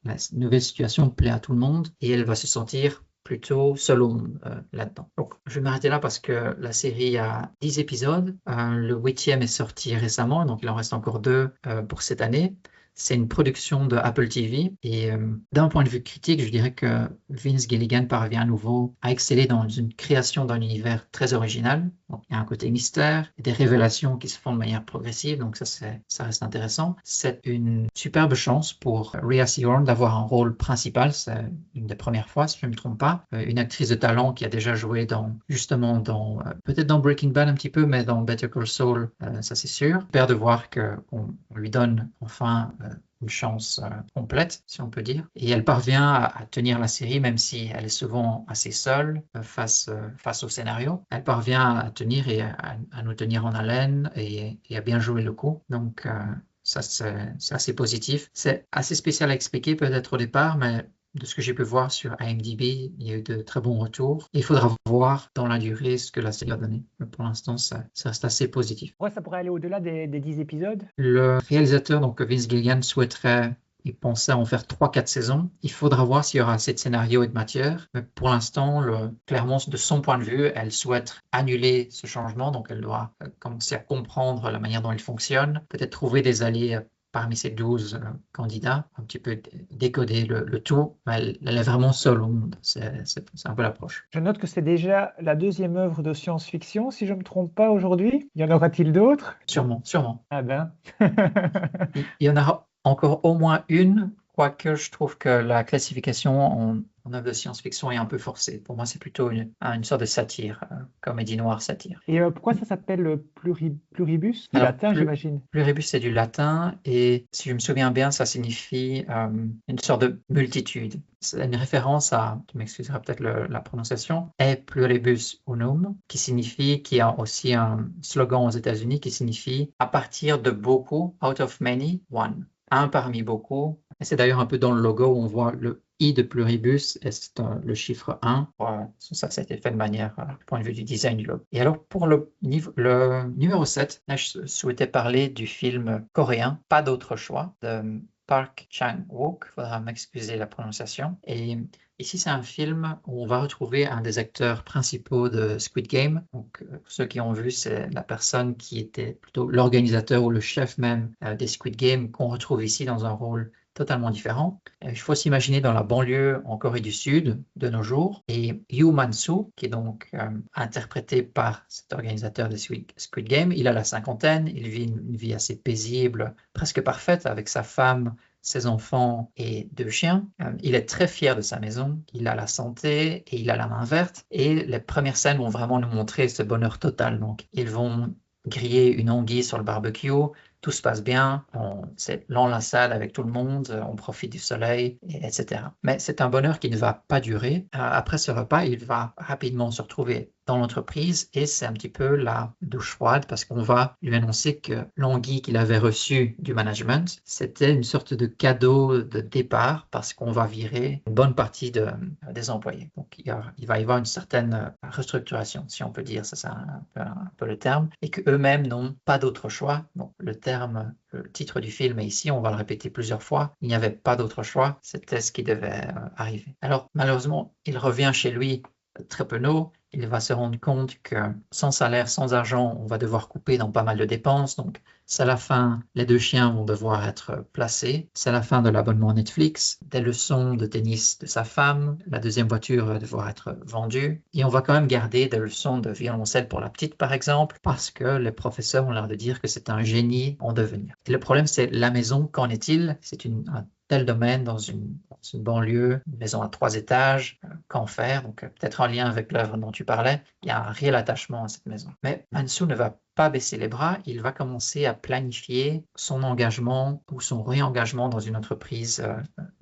la nouvelle situation plaît à tout le monde et elle va se sentir plutôt seule au monde là-dedans. Donc, je vais m'arrêter là parce que la série a 10 épisodes. Le 8e est sorti récemment, donc il en reste encore 2 pour cette année. C'est une production de Apple TV et d'un point de vue critique, je dirais que Vince Gilligan parvient à nouveau à exceller dans une création d'un univers très original. Donc, il y a un côté mystère, des révélations qui se font de manière progressive, donc ça reste intéressant. C'est une superbe chance pour Rhea Seehorn d'avoir un rôle principal, c'est une des premières fois si je ne me trompe pas. Une actrice de talent qui a déjà joué peut-être dans Breaking Bad un petit peu, mais dans Better Call Saul, ça c'est sûr. J'espère de voir qu'on lui donne enfin une chance complète, si on peut dire. Et elle parvient à tenir la série, même si elle est souvent assez seule face au scénario. Elle parvient à tenir et à nous tenir en haleine et à bien jouer le coup. Donc, ça, c'est assez positif. C'est assez spécial à expliquer peut-être au départ, mais de ce que j'ai pu voir sur IMDb, il y a eu de très bons retours. Il faudra voir dans la durée ce que la série a donné. Mais pour l'instant, ça reste assez positif. Ouais, ça pourrait aller au-delà des 10 épisodes. Le réalisateur, donc Vince Gilligan, il pensait en faire 3-4 saisons. Il faudra voir s'il y aura assez de scénarios et de matière. Mais pour l'instant, clairement, de son point de vue, elle souhaite annuler ce changement. Donc, elle doit commencer à comprendre la manière dont il fonctionne. Peut-être trouver des alliés parmi ces 12 candidats, un petit peu décoder le tout, mais elle est vraiment seule au monde. C'est un peu l'approche. Je note que c'est déjà la 2e œuvre de science-fiction, si je ne me trompe pas aujourd'hui. Y en aura-t-il d'autres? Sûrement. Ah ben. Il y en aura encore au moins une, quoique je trouve que la classification en en œuvre de science-fiction est un peu forcée. Pour moi, c'est plutôt une sorte de satire, comédie noire satire. Et pourquoi ça s'appelle pluribus? Du Alors, latin, j'imagine. pluribus, c'est du latin et si je me souviens bien, ça signifie une sorte de multitude. C'est une référence à, tu m'excuseras peut-être la prononciation, e pluribus unum, qui a aussi un slogan aux États-Unis qui signifie à partir de beaucoup, out of many, one. Un parmi beaucoup. Et c'est d'ailleurs un peu dans le logo où on voit le I de pluribus, et c'est le chiffre 1. Ça a été fait de manière, du point de vue du design du logo. Et alors, pour le numéro 7, là, je souhaitais parler du film coréen, Pas d'autre choix, de Park Chan-wook. Il faudra m'excuser la prononciation. Et ici, c'est un film où on va retrouver un des acteurs principaux de Squid Game. Donc, pour ceux qui ont vu, c'est la personne qui était plutôt l'organisateur ou le chef même des Squid Game qu'on retrouve ici dans un rôle totalement différent. Il faut s'imaginer dans la banlieue en Corée du Sud de nos jours. Et Yoo Man-soo, qui est donc interprété par cet organisateur de Squid Game, il a la cinquantaine, il vit une vie assez paisible, presque parfaite avec sa femme, ses enfants et 2 chiens. Il est très fier de sa maison, il a la santé et il a la main verte. Et les premières scènes vont vraiment nous montrer ce bonheur total. Donc, ils vont griller une anguille sur le barbecue, tout se passe bien, c'est l'enlaçade avec tout le monde, on profite du soleil, etc. Mais c'est un bonheur qui ne va pas durer. Après ce repas, il va rapidement se retrouver dans l'entreprise et c'est un petit peu la douche froide parce qu'on va lui annoncer que l'anguille qu'il avait reçue du management, c'était une sorte de cadeau de départ parce qu'on va virer une bonne partie des employés. Donc il va y avoir une certaine restructuration, si on peut dire, ça c'est un peu le terme, et qu'eux-mêmes n'ont pas d'autre choix. Donc le titre du film, et ici on va le répéter plusieurs fois, il n'y avait pas d'autre choix, c'était ce qui devait arriver. Alors malheureusement, il revient chez lui très penaud, il va se rendre compte que sans salaire, sans argent, on va devoir couper dans pas mal de dépenses. Donc, c'est la fin, les 2 chiens vont devoir être placés. C'est la fin de l'abonnement Netflix, des leçons de tennis de sa femme. La deuxième voiture va devoir être vendue. Et on va quand même garder des leçons de violoncelle pour la petite, par exemple, parce que les professeurs ont l'air de dire que c'est un génie en devenir. Et le problème, c'est la maison. Qu'en est-il? C'est un tel domaine dans une banlieue, une maison à 3 étages, qu'en faire? Donc peut-être en lien avec l'œuvre dont tu parlais, il y a un réel attachement à cette maison. Mais Man-soo ne va pas baisser les bras, il va commencer à planifier son engagement ou son réengagement dans une entreprise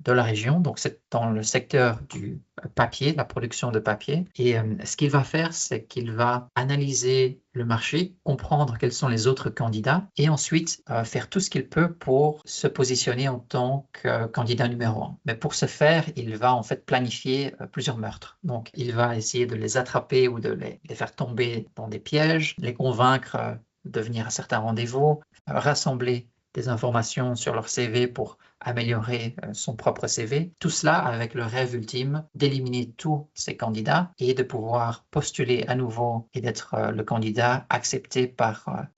de la région. Donc c'est dans le secteur du papier, la production de papier. Et ce qu'il va faire, c'est qu'il va analyser le marché, comprendre quels sont les autres candidats et ensuite faire tout ce qu'il peut pour se positionner en tant que candidat numéro 1. Mais pour ce faire, il va en fait planifier plusieurs meurtres. Donc il va essayer de les attraper ou de les faire tomber dans des pièges, les convaincre de venir à certains rendez-vous, rassembler des informations sur leur CV pour améliorer son propre CV. Tout cela avec le rêve ultime d'éliminer tous ces candidats et de pouvoir postuler à nouveau et d'être le candidat accepté par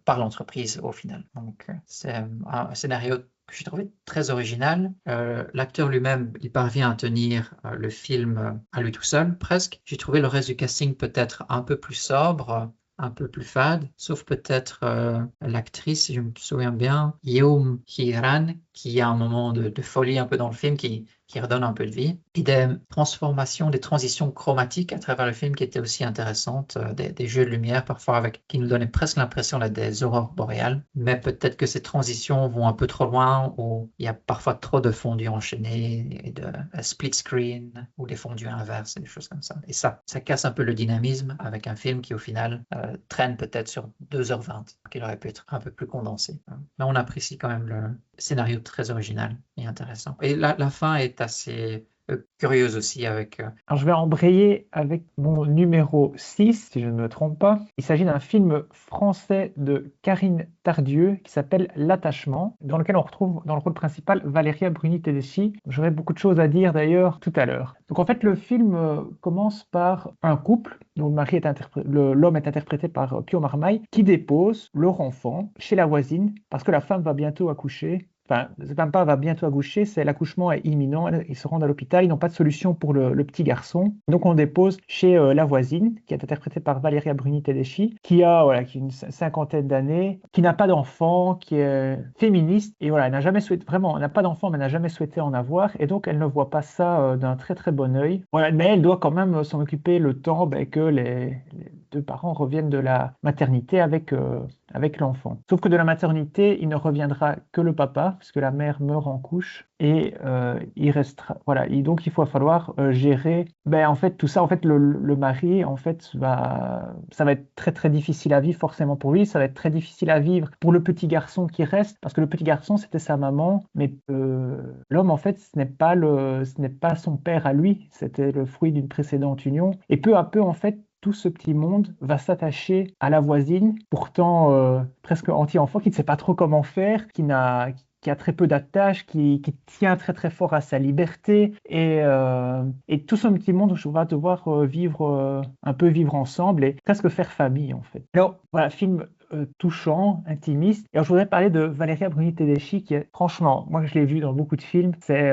l'entreprise au final. Donc c'est un scénario que j'ai trouvé très original. L'acteur lui-même, il parvient à tenir le film à lui tout seul, presque. J'ai trouvé le reste du casting peut-être un peu plus sobre, un peu plus fade, sauf peut-être l'actrice, si je me souviens bien, Yeom Hee-ran, qui a un moment de folie un peu dans le film, qui redonne un peu de vie, et des transformations, des transitions chromatiques à travers le film qui étaient aussi intéressantes, des jeux de lumière parfois qui nous donnaient presque l'impression d'être des aurores boréales, mais peut-être que ces transitions vont un peu trop loin, ou il y a parfois trop de fondus enchaînés, et de split screen, ou des fondus inverses, et des choses comme ça. Et ça casse un peu le dynamisme avec un film qui au final traîne peut-être sur 2h20, qu'il aurait pu être un peu plus condensé. Mais on apprécie quand même le scénario très original et intéressant. Et la fin est assez curieuse aussi avec... Alors je vais embrayer avec mon numéro 6, si je ne me trompe pas. Il s'agit d'un film français de Karine Tardieu qui s'appelle L'attachement, dans lequel on retrouve dans le rôle principal Valéria Bruni-Tedeschi. J'aurai beaucoup de choses à dire d'ailleurs tout à l'heure. Donc en fait le film commence par un couple dont l'homme est interprété par Pio Marmaille qui dépose leur enfant chez la voisine parce que la femme va bientôt accoucher enfin, c'est même pas va bientôt accoucher, c'est l'accouchement est imminent, ils se rendent à l'hôpital, ils n'ont pas de solution pour le petit garçon. Donc on le dépose chez la voisine, qui est interprétée par Valeria Bruni Tedeschi, qui a une cinquantaine d'années, qui n'a pas d'enfant, qui est féministe, et voilà, elle n'a jamais souhaité, vraiment, elle n'a pas d'enfant, mais elle n'a jamais souhaité en avoir, et donc elle ne voit pas ça d'un très très bon œil. Voilà, mais elle doit quand même s'en occuper le temps que les deux parents reviennent de la maternité avec l'enfant. Sauf que de la maternité, il ne reviendra que le papa, puisque la mère meurt en couche, et il restera. Voilà, et donc il va falloir gérer. En fait, tout ça, en fait, le mari, en fait, ça va être très très difficile à vivre forcément pour lui. Ça va être très difficile à vivre pour le petit garçon qui reste, parce que le petit garçon, c'était sa maman, mais l'homme, en fait, ce n'est pas son père à lui. C'était le fruit d'une précédente union. Et peu à peu, en fait, tout ce petit monde va s'attacher à la voisine, pourtant presque anti-enfant, qui ne sait pas trop comment faire, qui a très peu d'attaches, qui tient très très fort à sa liberté. Et tout ce petit monde va devoir un peu vivre ensemble et presque faire famille en fait. Alors voilà, film touchant, intimiste. Et alors, je voudrais parler de Valeria Bruni Tedeschi, qui est, franchement, moi je l'ai vu dans beaucoup de films, c'est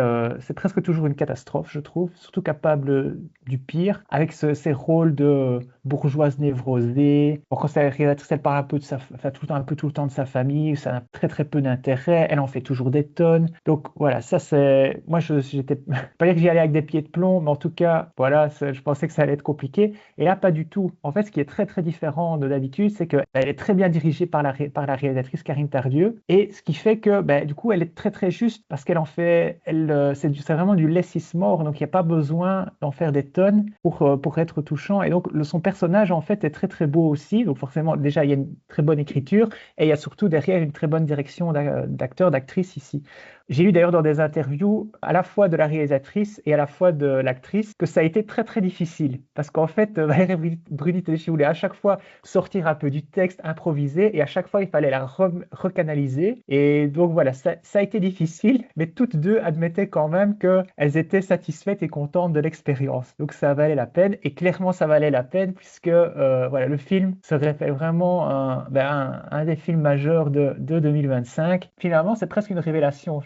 presque toujours une catastrophe, je trouve, surtout capable du pire, avec ces rôles de bourgeoise névrosée. Bon, quand c'est la réalisatrice, elle parle un peu de tout le temps de sa famille, ça n'a très très peu d'intérêt, elle en fait toujours des tonnes. Donc voilà, ça c'est... Moi, j'étais... pas dire que j'y allais avec des pieds de plomb, mais en tout cas, voilà, je pensais que ça allait être compliqué. Et là, pas du tout. En fait, ce qui est très très différent de d'habitude, c'est qu'elle est très bien dirigée par la réalisatrice Karine Tardieu, et ce qui fait que du coup elle est très très juste parce qu'elle en fait, c'est vraiment du less is more, donc il n'y a pas besoin d'en faire des tonnes pour être touchant, et donc son personnage en fait est très très beau aussi, donc forcément déjà il y a une très bonne écriture et il y a surtout derrière une très bonne direction d'acteurs, d'actrices ici. J'ai lu d'ailleurs dans des interviews, à la fois de la réalisatrice et à la fois de l'actrice, que ça a été très très difficile. Parce qu'en fait, Valérie Bruni Tedeschi voulait à chaque fois sortir un peu du texte, improviser, et à chaque fois il fallait la recanaliser. Et donc voilà, ça a été difficile, mais toutes deux admettaient quand même qu'elles étaient satisfaites et contentes de l'expérience. Donc ça valait la peine, et clairement ça valait la peine, puisque voilà, le film se révèle vraiment un des films majeurs de 2025. Finalement, c'est presque une révélation.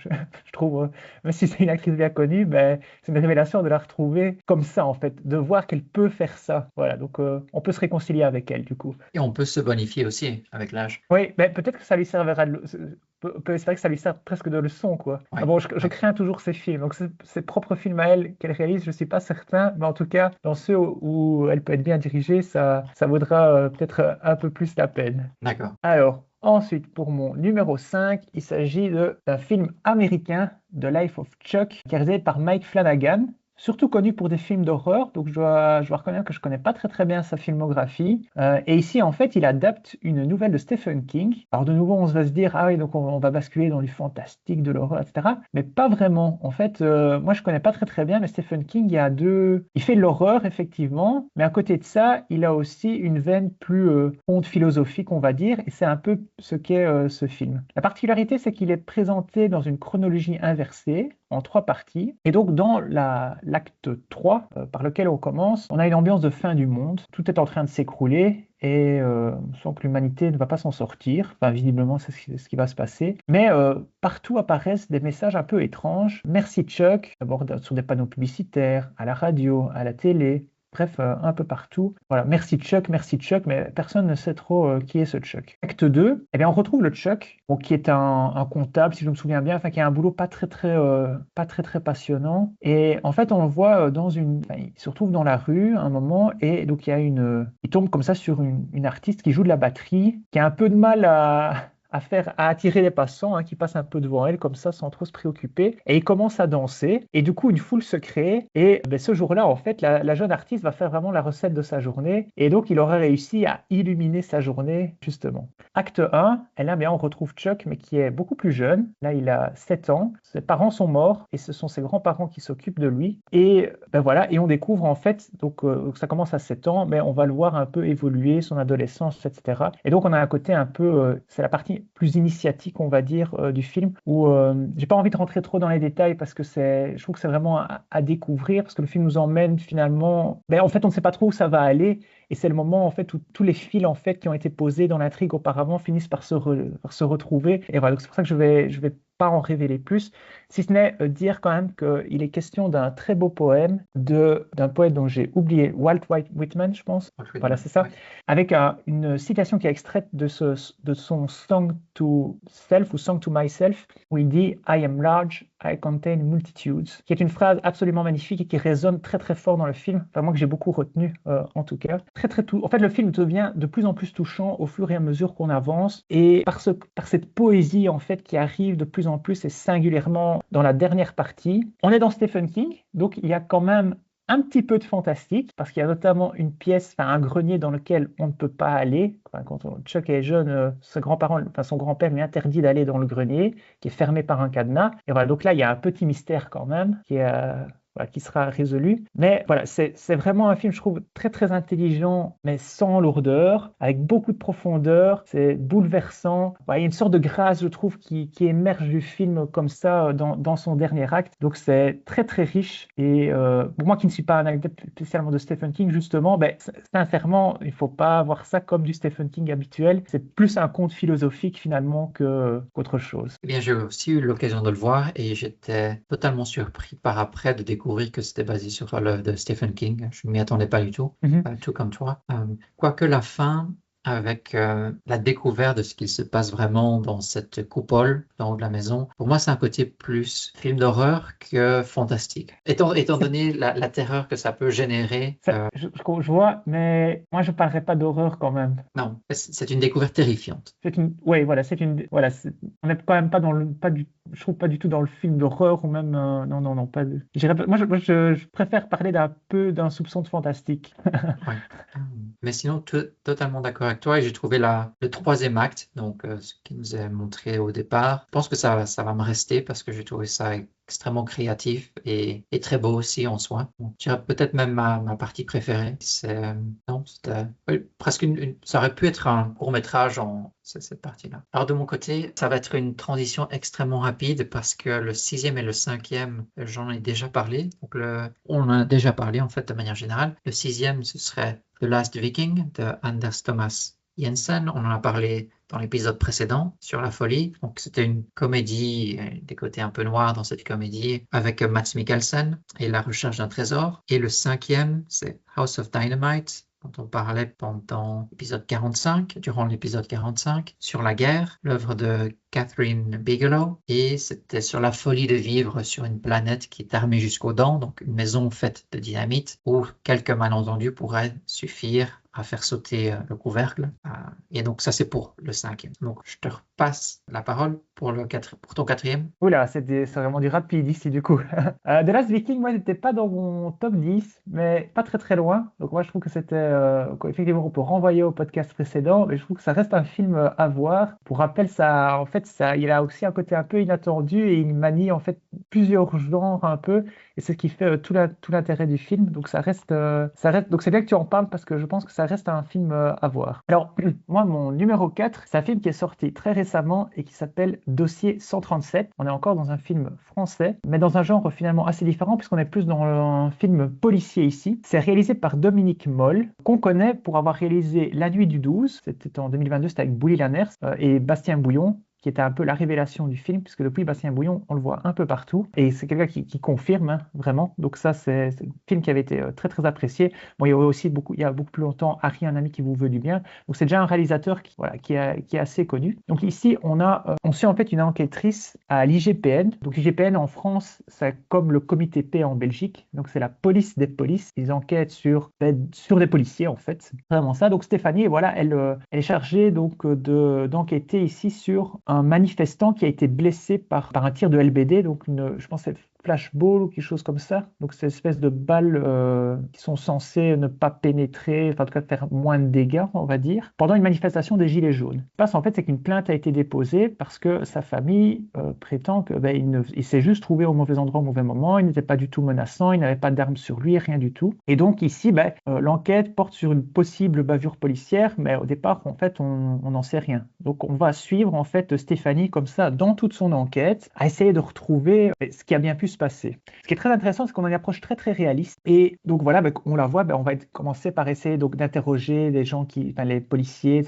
Je trouve, même si c'est une actrice bien connue, c'est une révélation de la retrouver comme ça, en fait, de voir qu'elle peut faire ça. Voilà, donc on peut se réconcilier avec elle, du coup. Et on peut se bonifier aussi avec l'âge. Oui, peut-être que ça lui servira on peut espérer que ça lui sert presque de leçon, quoi. Ouais. Ah bon, je crains toujours ses films, donc ses propres films à elle qu'elle réalise, je ne suis pas certain, mais en tout cas, dans ceux où elle peut être bien dirigée, ça vaudra peut-être un peu plus la peine. D'accord. Alors, ensuite, pour mon numéro 5, il s'agit d'un film américain, The Life of Chuck, qui est réalisé par Mike Flanagan, surtout connu pour des films d'horreur, donc je dois reconnaître que je ne connais pas très très bien sa filmographie. Et ici, en fait, il adapte une nouvelle de Stephen King. Alors de nouveau, on va se dire, ah oui, donc on va basculer dans du fantastique, de l'horreur, etc. Mais pas vraiment. En fait, moi, je ne connais pas très très bien, mais Stephen King, il fait de l'horreur, effectivement, mais à côté de ça, il a aussi une veine plus conte philosophique, on va dire, et c'est un peu ce qu'est ce film. La particularité, c'est qu'il est présenté dans une chronologie inversée, en 3 parties. Et donc, dans l'acte 3, par lequel on commence, on a une ambiance de fin du monde. Tout est en train de s'écrouler et on sent que l'humanité ne va pas s'en sortir. Enfin, visiblement, c'est ce qui va se passer. Mais partout apparaissent des messages un peu étranges. Merci Chuck, d'abord sur des panneaux publicitaires, à la radio, à la télé. Bref, un peu partout. Voilà, merci Chuck, mais personne ne sait trop qui est ce Chuck. Acte 2, eh bien, on retrouve le Chuck, qui est un comptable, si je me souviens bien, qui a un boulot pas très passionnant. Et en fait, on le voit il se retrouve dans la rue à un moment, et donc il tombe comme ça sur une artiste qui joue de la batterie, qui a un peu de mal à attirer les passants qui passent un peu devant elle comme ça sans trop se préoccuper, et il commence à danser et du coup une foule se crée et ce jour-là en fait la jeune artiste va faire vraiment la recette de sa journée et donc il aurait réussi à illuminer sa journée justement. Acte 1, et là on retrouve Chuck mais qui est beaucoup plus jeune, là il a 7 ans, ses parents sont morts et ce sont ses grands-parents qui s'occupent de lui et voilà, et on découvre en fait donc ça commence à 7 ans mais on va le voir un peu évoluer, son adolescence, etc. Et donc on a un côté un peu, c'est la partie plus initiatique, on va dire, du film, où j'ai pas envie de rentrer trop dans les détails parce que je trouve que c'est vraiment à découvrir, parce que le film nous emmène finalement, en fait on ne sait pas trop où ça va aller, et c'est le moment en fait où tous les fils en fait qui ont été posés dans l'intrigue auparavant finissent par se retrouver, et voilà, donc c'est pour ça que je vais pas en révéler plus, si ce n'est dire quand même qu'il est question d'un très beau poème d'un poète dont j'ai oublié, Walt Whitman, je pense. Voilà, c'est ça. Oui. Avec une citation qui est extraite de son Song to Self ou Song to Myself, où il dit « I am large, I contain multitudes », qui est une phrase absolument magnifique et qui résonne très très fort dans le film, enfin moi que j'ai beaucoup retenu en tout cas. En fait, le film devient de plus en plus touchant au fur et à mesure qu'on avance, et par cette poésie en fait qui arrive de plus en plus, et singulièrement dans la dernière partie. On est dans Stephen King, donc il y a quand même un petit peu de fantastique, parce qu'il y a notamment une pièce, un grenier dans lequel on ne peut pas aller. Quand Chuck est jeune, son grand-père lui interdit d'aller dans le grenier, qui est fermé par un cadenas. Et voilà, donc là, il y a un petit mystère quand même, qui sera résolu. Mais voilà, c'est vraiment un film, je trouve, très très intelligent, mais sans lourdeur, avec beaucoup de profondeur. C'est bouleversant. Voilà, il y a une sorte de grâce, je trouve, qui émerge du film comme ça dans son dernier acte. Donc c'est très très riche. Et pour moi qui ne suis pas un adepte spécialement de Stephen King, justement, sincèrement, il ne faut pas voir ça comme du Stephen King habituel. C'est plus un conte philosophique finalement qu'autre chose. Eh bien, j'ai aussi eu l'occasion de le voir et j'étais totalement surpris par après de découvrir que c'était basé sur l'œuvre de Stephen King. Je ne m'y attendais pas du tout, tout comme toi. Quoique la fin, avec la découverte de ce qu'il se passe vraiment dans cette coupole dans haut de la maison, pour moi, c'est un côté plus film d'horreur que fantastique. Étant donné la terreur que ça peut générer. Je vois, mais moi, je ne parlerai pas d'horreur quand même. Non, c'est une découverte terrifiante. Oui, voilà, on n'est quand même pas je trouve pas du tout dans le film d'horreur ou même, non, pas. Moi, je préfère parler d'un soupçon de fantastique. Ouais. Mais sinon, totalement d'accord avec toi. Et j'ai trouvé le troisième acte, donc ce qui nous est montré au départ. Je pense que ça va me rester parce que j'ai trouvé ça extrêmement créatif et très beau aussi en soi. Donc, je dirais peut-être même ma partie préférée. C'était presque ça aurait pu être un court-métrage cette partie-là. Alors de mon côté, ça va être une transition extrêmement rapide parce que le 6e et le 5e, j'en ai déjà parlé. Donc on en a déjà parlé en fait de manière générale. Le 6e, ce serait The Last Viking de Anders Thomas Jensen. On en a parlé dans l'épisode précédent sur la folie. Donc c'était une comédie, des côtés un peu noirs dans cette comédie, avec Mads Mikkelsen et la recherche d'un trésor. Et le 5e, c'est House of Dynamite, dont on parlait durant l'épisode 45, sur la guerre, l'œuvre de Catherine Bigelow, et c'était sur la folie de vivre sur une planète qui est armée jusqu'aux dents, donc une maison faite de dynamite, où quelques malentendus pourraient suffire à faire sauter le couvercle. Et donc ça, c'est pour le 5e. Donc je te repasse la parole pour ton 4e. Oula, c'est vraiment du rapide ici du coup. The Last Viking, moi, n'était pas dans mon top 10, mais pas très très loin. Donc moi, je trouve que c'était... effectivement, on peut renvoyer au podcast précédent, mais je trouve que ça reste un film à voir. Pour rappel, il a aussi un côté un peu inattendu et il manie en fait plusieurs genres un peu. Et c'est ce qui fait tout l'intérêt du film. Donc ça reste. Donc c'est bien que tu en parles parce que je pense que ça reste un film à voir. Alors, moi, mon numéro 4, c'est un film qui est sorti très récemment et qui s'appelle Dossier 137. On est encore dans un film français, mais dans un genre finalement assez différent puisqu'on est plus dans un film policier ici. C'est réalisé par Dominique Moll, qu'on connaît pour avoir réalisé La Nuit du 12. C'était en 2022, c'était avec Bouli Lanners et Bastien Bouillon, qui était un peu la révélation du film, puisque depuis Bastien Bouillon, on le voit un peu partout, et c'est quelqu'un qui confirme, vraiment. Donc ça, c'est un film qui avait été très très apprécié. Bon, il y a beaucoup plus longtemps, Harry, un ami qui vous veut du bien. Donc c'est déjà un réalisateur qui est assez connu. Donc ici, on suit en fait une enquêtrice à l'IGPN. Donc l'IGPN en France, c'est comme le Comité P en Belgique. Donc c'est la police des polices. Ils enquêtent sur des policiers en fait. C'est vraiment ça. Donc Stéphanie, voilà, elle est chargée donc d'enquêter ici sur un manifestant qui a été blessé par un tir de LBD, donc je pense que c'est flashball ou quelque chose comme ça. Donc c'est une espèce de balles qui sont censées ne pas pénétrer, enfin en tout cas faire moins de dégâts, on va dire, pendant une manifestation des Gilets jaunes. Ce qui se passe en fait, c'est qu'une plainte a été déposée parce que sa famille prétend que il s'est juste trouvé au mauvais endroit au mauvais moment, il n'était pas du tout menaçant, il n'avait pas d'armes sur lui, rien du tout. Et donc ici, l'enquête porte sur une possible bavure policière, mais au départ, en fait, on n'en sait rien. Donc on va suivre en fait Stéphanie comme ça dans toute son enquête, à essayer de retrouver ce qui a bien pu se se passer. Ce qui est très intéressant, c'est qu'on a une approche très très réaliste. Et donc voilà, on la voit, on va commencer par essayer donc d'interroger les gens les policiers.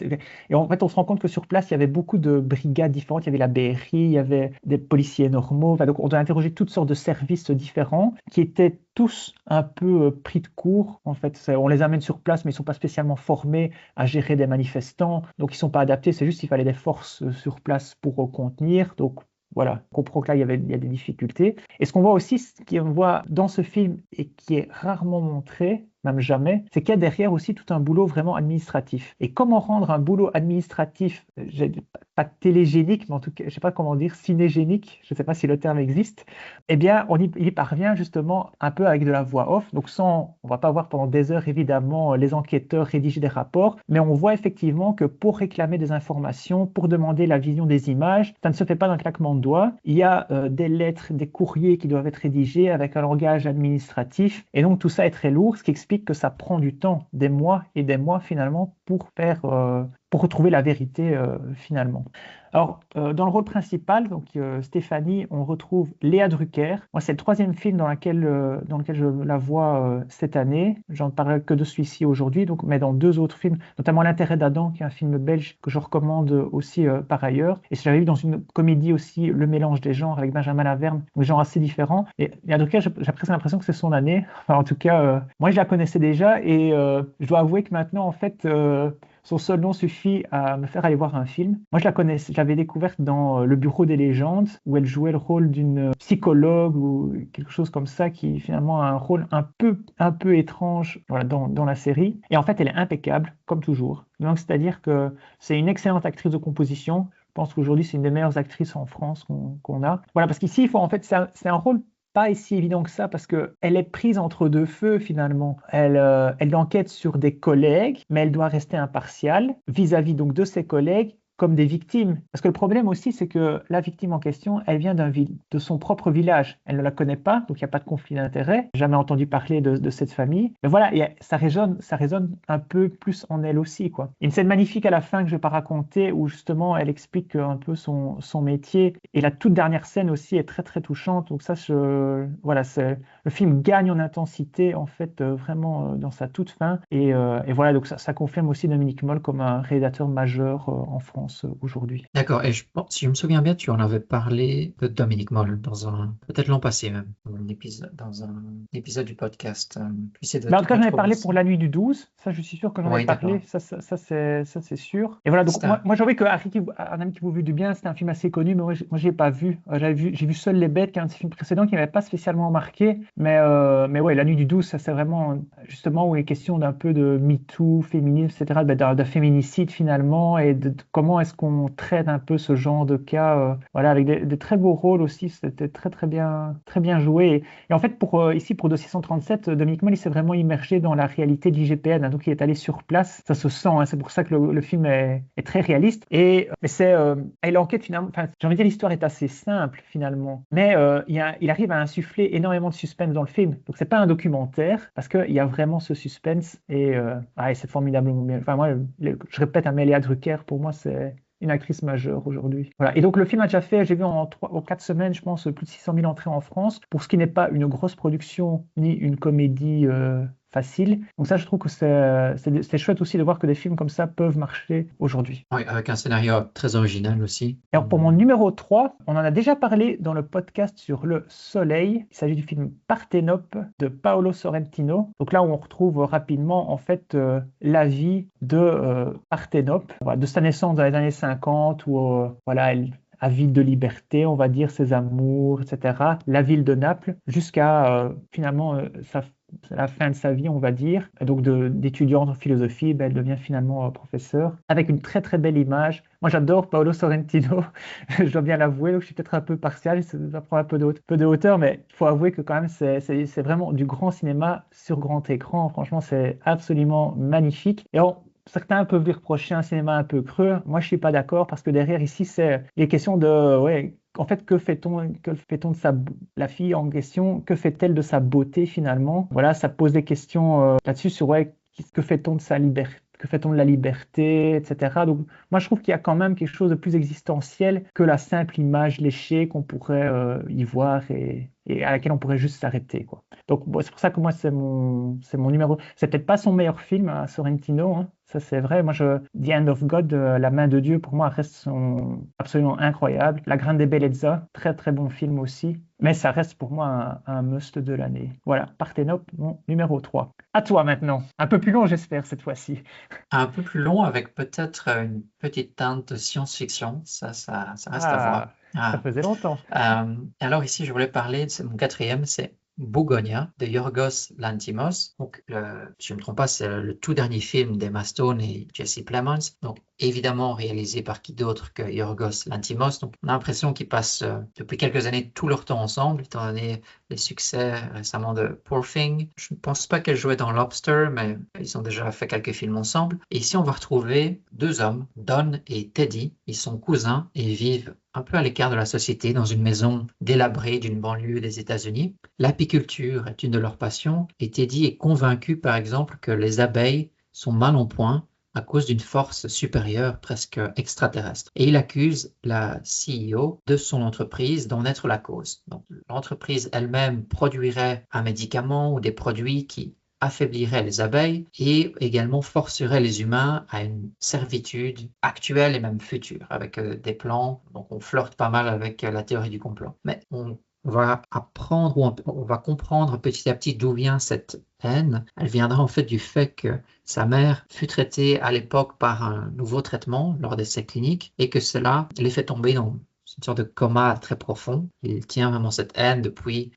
Et en fait, on se rend compte que sur place, il y avait beaucoup de brigades différentes. Il y avait la BRI, il y avait des policiers normaux. Donc on doit interroger toutes sortes de services différents qui étaient tous un peu pris de court. En fait, on les amène sur place, mais ils ne sont pas spécialement formés à gérer des manifestants. Donc ils ne sont pas adaptés. C'est juste qu'il fallait des forces sur place pour contenir. Donc voilà, on comprend que là, il y a des difficultés. Et ce qu'on voit aussi, ce qu'on voit dans ce film et qui est rarement montré, même jamais, c'est qu'il y a derrière aussi tout un boulot vraiment administratif. Et comment rendre un boulot administratif, pas télégénique, mais en tout cas, je ne sais pas comment dire, cinégénique, je ne sais pas si le terme existe, eh bien, il y parvient justement un peu avec de la voix off. Donc on ne va pas voir pendant des heures, évidemment, les enquêteurs rédiger des rapports, mais on voit effectivement que pour réclamer des informations, pour demander la vision des images, ça ne se fait pas d'un claquement de doigts. Il y a des lettres, des courriers qui doivent être rédigés avec un langage administratif. Et donc, tout ça est très lourd, ce qui explique que ça prend du temps, des mois et des mois finalement pour retrouver la vérité finalement. Alors, dans le rôle principal, donc Stéphanie, on retrouve Léa Drucker. Moi, c'est le troisième film dans lequel je la vois cette année. J'en parle que de celui-ci aujourd'hui, mais dans deux autres films, notamment L'intérêt d'Adam, qui est un film belge que je recommande aussi par ailleurs. Et j'avais vu dans une comédie aussi Le mélange des genres avec Benjamin Laverne, des genres assez différents. Et Léa Drucker, j'ai presque l'impression que c'est son année. Enfin, en tout cas, moi, je la connaissais déjà et je dois avouer que maintenant, en fait, son seul nom suffit à me faire aller voir un film. Moi, je l'avais découverte dans Le Bureau des légendes, où elle jouait le rôle d'une psychologue ou quelque chose comme ça, qui finalement a un rôle un peu étrange voilà, dans la série. Et en fait, elle est impeccable, comme toujours. Donc, c'est-à-dire que c'est une excellente actrice de composition. Je pense qu'aujourd'hui, c'est une des meilleures actrices en France qu'on a. Voilà, parce qu'ici, c'est un rôle pas si évident que ça parce qu'elle est prise entre deux feux finalement. Elle enquête sur des collègues, mais elle doit rester impartiale vis-à-vis donc de ses collègues comme des victimes. Parce que le problème aussi, c'est que la victime en question, elle vient de son propre village. Elle ne la connaît pas, donc il n'y a pas de conflit d'intérêt. Jamais entendu parler de cette famille. Mais voilà, ça résonne un peu plus en elle aussi, quoi. Il y a une scène magnifique à la fin que je ne vais pas raconter, où justement, elle explique un peu son métier. Et la toute dernière scène aussi est très, très touchante. Donc ça, voilà, le film gagne en intensité, en fait, vraiment dans sa toute fin. Et voilà, donc ça confirme aussi Dominique Moll comme un réalisateur majeur en France aujourd'hui. D'accord, et si je me souviens bien, tu en avais parlé de Dominique Moll peut-être l'an passé même, dans un épisode du podcast. En tout cas, j'en ai parlé pour La Nuit du 12, ça je suis sûr que j'en ai parlé, ça c'est sûr. Et voilà, donc moi j'avais que Un ami qui vous veut du bien, c'était un film assez connu, mais moi je l'ai pas vu. J'ai vu Seules les bêtes, qui est un de ses films précédents qui m'avait pas spécialement marqué, mais ouais, La Nuit du 12, ça c'est vraiment justement où il est question d'un peu de MeToo, féminisme, etc., d'un féminicide finalement, et de comment est-ce qu'on traite un peu ce genre de cas, voilà, avec des très beaux rôles aussi, c'était très très bien joué. Et en fait, ici pour Dossier 137, Dominique Moll, il s'est vraiment immergé dans la réalité de l'IGPN, hein, donc il est allé sur place, ça se sent, hein, c'est pour ça que le film est très réaliste. Et l'enquête finalement, j'ai envie de dire, l'histoire est assez simple finalement, mais il arrive à insuffler énormément de suspense dans le film. Donc c'est pas un documentaire, parce qu'il y a vraiment ce suspense, et c'est formidablement bien. Enfin moi, je répète, Léa Drucker, pour moi, c'est une actrice majeure aujourd'hui. Voilà. Et donc le film a déjà fait, j'ai vu en 4 semaines, je pense, plus de 600 000 entrées en France, pour ce qui n'est pas une grosse production ni une comédie facile. Donc ça, je trouve que c'est chouette aussi de voir que des films comme ça peuvent marcher aujourd'hui. Oui, avec un scénario très original aussi. Alors pour mon numéro 3, on en a déjà parlé dans le podcast sur le soleil. Il s'agit du film Parthénope de Paolo Sorrentino. Donc là, on retrouve rapidement en fait la vie de Parthénope, de sa naissance dans les années 50 où voilà, elle avide de liberté, on va dire, ses amours, etc. La ville de Naples, jusqu'à finalement la fin de sa vie, on va dire. Donc d'étudiante en philosophie, elle devient finalement professeure, avec une très très belle image. Moi j'adore Paolo Sorrentino, je dois bien l'avouer, donc je suis peut-être un peu partial, ça prend un peu de hauteur, mais il faut avouer que quand même c'est vraiment du grand cinéma sur grand écran. Franchement, c'est absolument magnifique. Et certains peuvent lui reprocher un cinéma un peu creux. Moi, je suis pas d'accord, parce que derrière, ici, il est question de... en fait, que fait-on de la fille en question, que fait-elle de sa beauté finalement? Voilà, ça pose des questions là-dessus sur que fait-on de sa liberté? que fait-on de la liberté, etc. Donc moi je trouve qu'il y a quand même quelque chose de plus existentiel que la simple image léchée qu'on pourrait y voir et à laquelle on pourrait juste s'arrêter, quoi. Donc bon, c'est pour ça que moi c'est mon numéro. C'est peut-être pas son meilleur film, hein, Sorrentino, hein, ça c'est vrai. Moi The Hand of God, La main de Dieu, pour moi reste absolument incroyable. La Grande Bellezza, très très bon film aussi. Mais ça reste pour moi un must de l'année. Voilà, Parthénope, mon numéro 3. À toi maintenant. Un peu plus long, j'espère, cette fois-ci. Un peu plus long avec peut-être une petite teinte de science-fiction. Ça reste à voir. Ah, ça faisait longtemps. Alors ici, je voulais parler, c'est mon quatrième, c'est Bugonia de Yorgos Lanthimos. Donc, si je ne me trompe pas, c'est le tout dernier film d'Emma Stone et Jesse Plemons. Donc, évidemment réalisé par qui d'autre que Yorgos Lanthimos. Donc, on a l'impression qu'ils passent depuis quelques années tout leur temps ensemble, étant donné les succès récemment de Poor Thing. Je ne pense pas qu'elle jouait dans Lobster, mais ils ont déjà fait quelques films ensemble. Et ici, on va retrouver deux hommes, Don et Teddy. Ils sont cousins et vivent un peu à l'écart de la société, dans une maison délabrée d'une banlieue des États-Unis. L'apiculture est une de leurs passions et Teddy est convaincu, par exemple, que les abeilles sont mal en point à cause d'une force supérieure presque extraterrestre. Et il accuse la CEO de son entreprise d'en être la cause. Donc, l'entreprise elle-même produirait un médicament ou des produits qui affaiblirait les abeilles et également forcerait les humains à une servitude actuelle et même future, avec des plans. Donc on flirte pas mal avec la théorie du complot. Mais on va apprendre ou on va comprendre petit à petit d'où vient cette haine. Elle viendra en fait du fait que sa mère fut traitée à l'époque par un nouveau traitement lors d'essais cliniques et que cela les fait tomber dans une sorte de coma très profond. Il tient vraiment cette haine depuis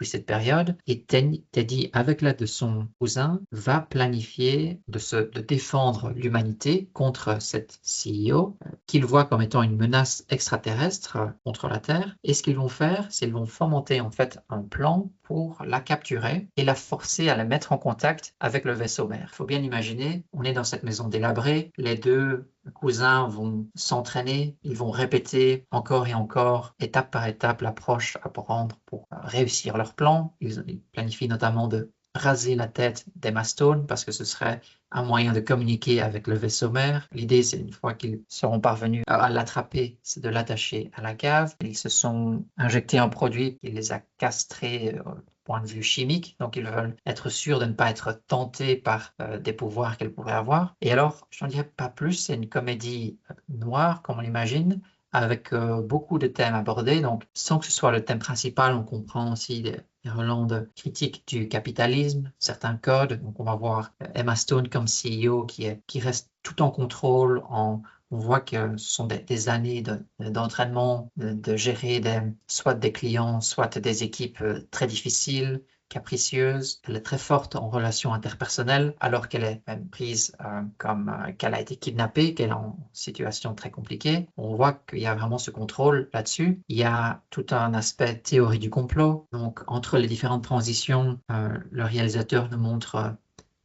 cette période. Et Teddy, avec l'aide de son cousin, va planifier de défendre l'humanité contre cette CEO qu'il voit comme étant une menace extraterrestre contre la Terre. Et ce qu'ils vont faire, c'est qu'ils vont fomenter en fait un plan pour la capturer et la forcer à la mettre en contact avec le vaisseau mère. Il faut bien imaginer, on est dans cette maison délabrée, les deux cousins vont s'entraîner, ils vont répéter encore et encore, étape par étape, l'approche à prendre pour réussir leur plan. Ils planifient notamment de raser la tête d'Emma Stone parce que ce serait un moyen de communiquer avec le vaisseau mère. L'idée, c'est une fois qu'ils seront parvenus à l'attraper, c'est de l'attacher à la cave. Ils se sont injectés un produit qui les a castrés point de vue chimique, donc ils veulent être sûrs de ne pas être tentés par des pouvoirs qu'elles pourraient avoir. Et alors, je n'en dirais pas plus, c'est une comédie noire, comme on l'imagine, avec beaucoup de thèmes abordés. Donc, sans que ce soit le thème principal, on comprend aussi des relents de critique du capitalisme, certains codes. Donc, on va voir Emma Stone comme CEO qui reste tout en contrôle, on voit que ce sont des années d'entraînement, de gérer soit des clients, soit des équipes très difficiles, capricieuses. Elle est très forte en relations interpersonnelles, alors qu'elle est même prise comme qu'elle a été kidnappée, qu'elle est en situation très compliquée. On voit qu'il y a vraiment ce contrôle là-dessus. Il y a tout un aspect théorie du complot. Donc, entre les différentes transitions, le réalisateur nous montre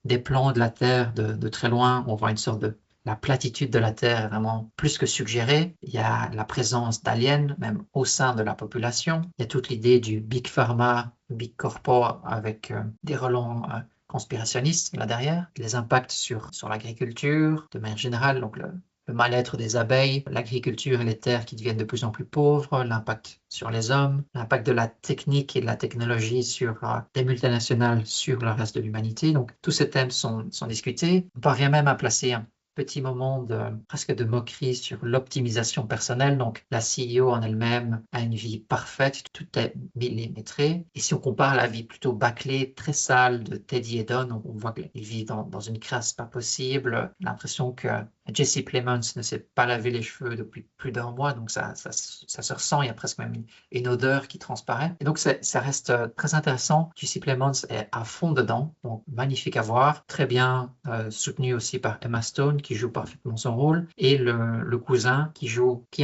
des plans de la Terre de très loin. On voit une sorte de la platitude de la Terre est vraiment plus que suggérée. Il y a la présence d'aliens, même au sein de la population. Il y a toute l'idée du Big Pharma, Big Corpo, avec des relents conspirationnistes là derrière. Les impacts sur l'agriculture, de manière générale, donc le mal-être des abeilles, l'agriculture et les terres qui deviennent de plus en plus pauvres, l'impact sur les hommes, l'impact de la technique et de la technologie sur des multinationales, sur le reste de l'humanité. Donc tous ces thèmes sont discutés. On parvient même à placer un petit moment presque de moquerie sur l'optimisation personnelle. Donc, la CEO en elle-même a une vie parfaite, tout est millimétré. Et si on compare la vie plutôt bâclée, très sale de Teddy et Don, on voit qu'ils vivent dans une crasse pas possible. L'impression que Jesse Plemons ne s'est pas lavé les cheveux depuis plus d'un mois, donc ça se ressent, il y a presque même une odeur qui transparaît. Et donc ça reste très intéressant. Jesse Plemons est à fond dedans, donc magnifique à voir, très bien soutenu aussi par Emma Stone qui joue parfaitement son rôle, et le cousin qui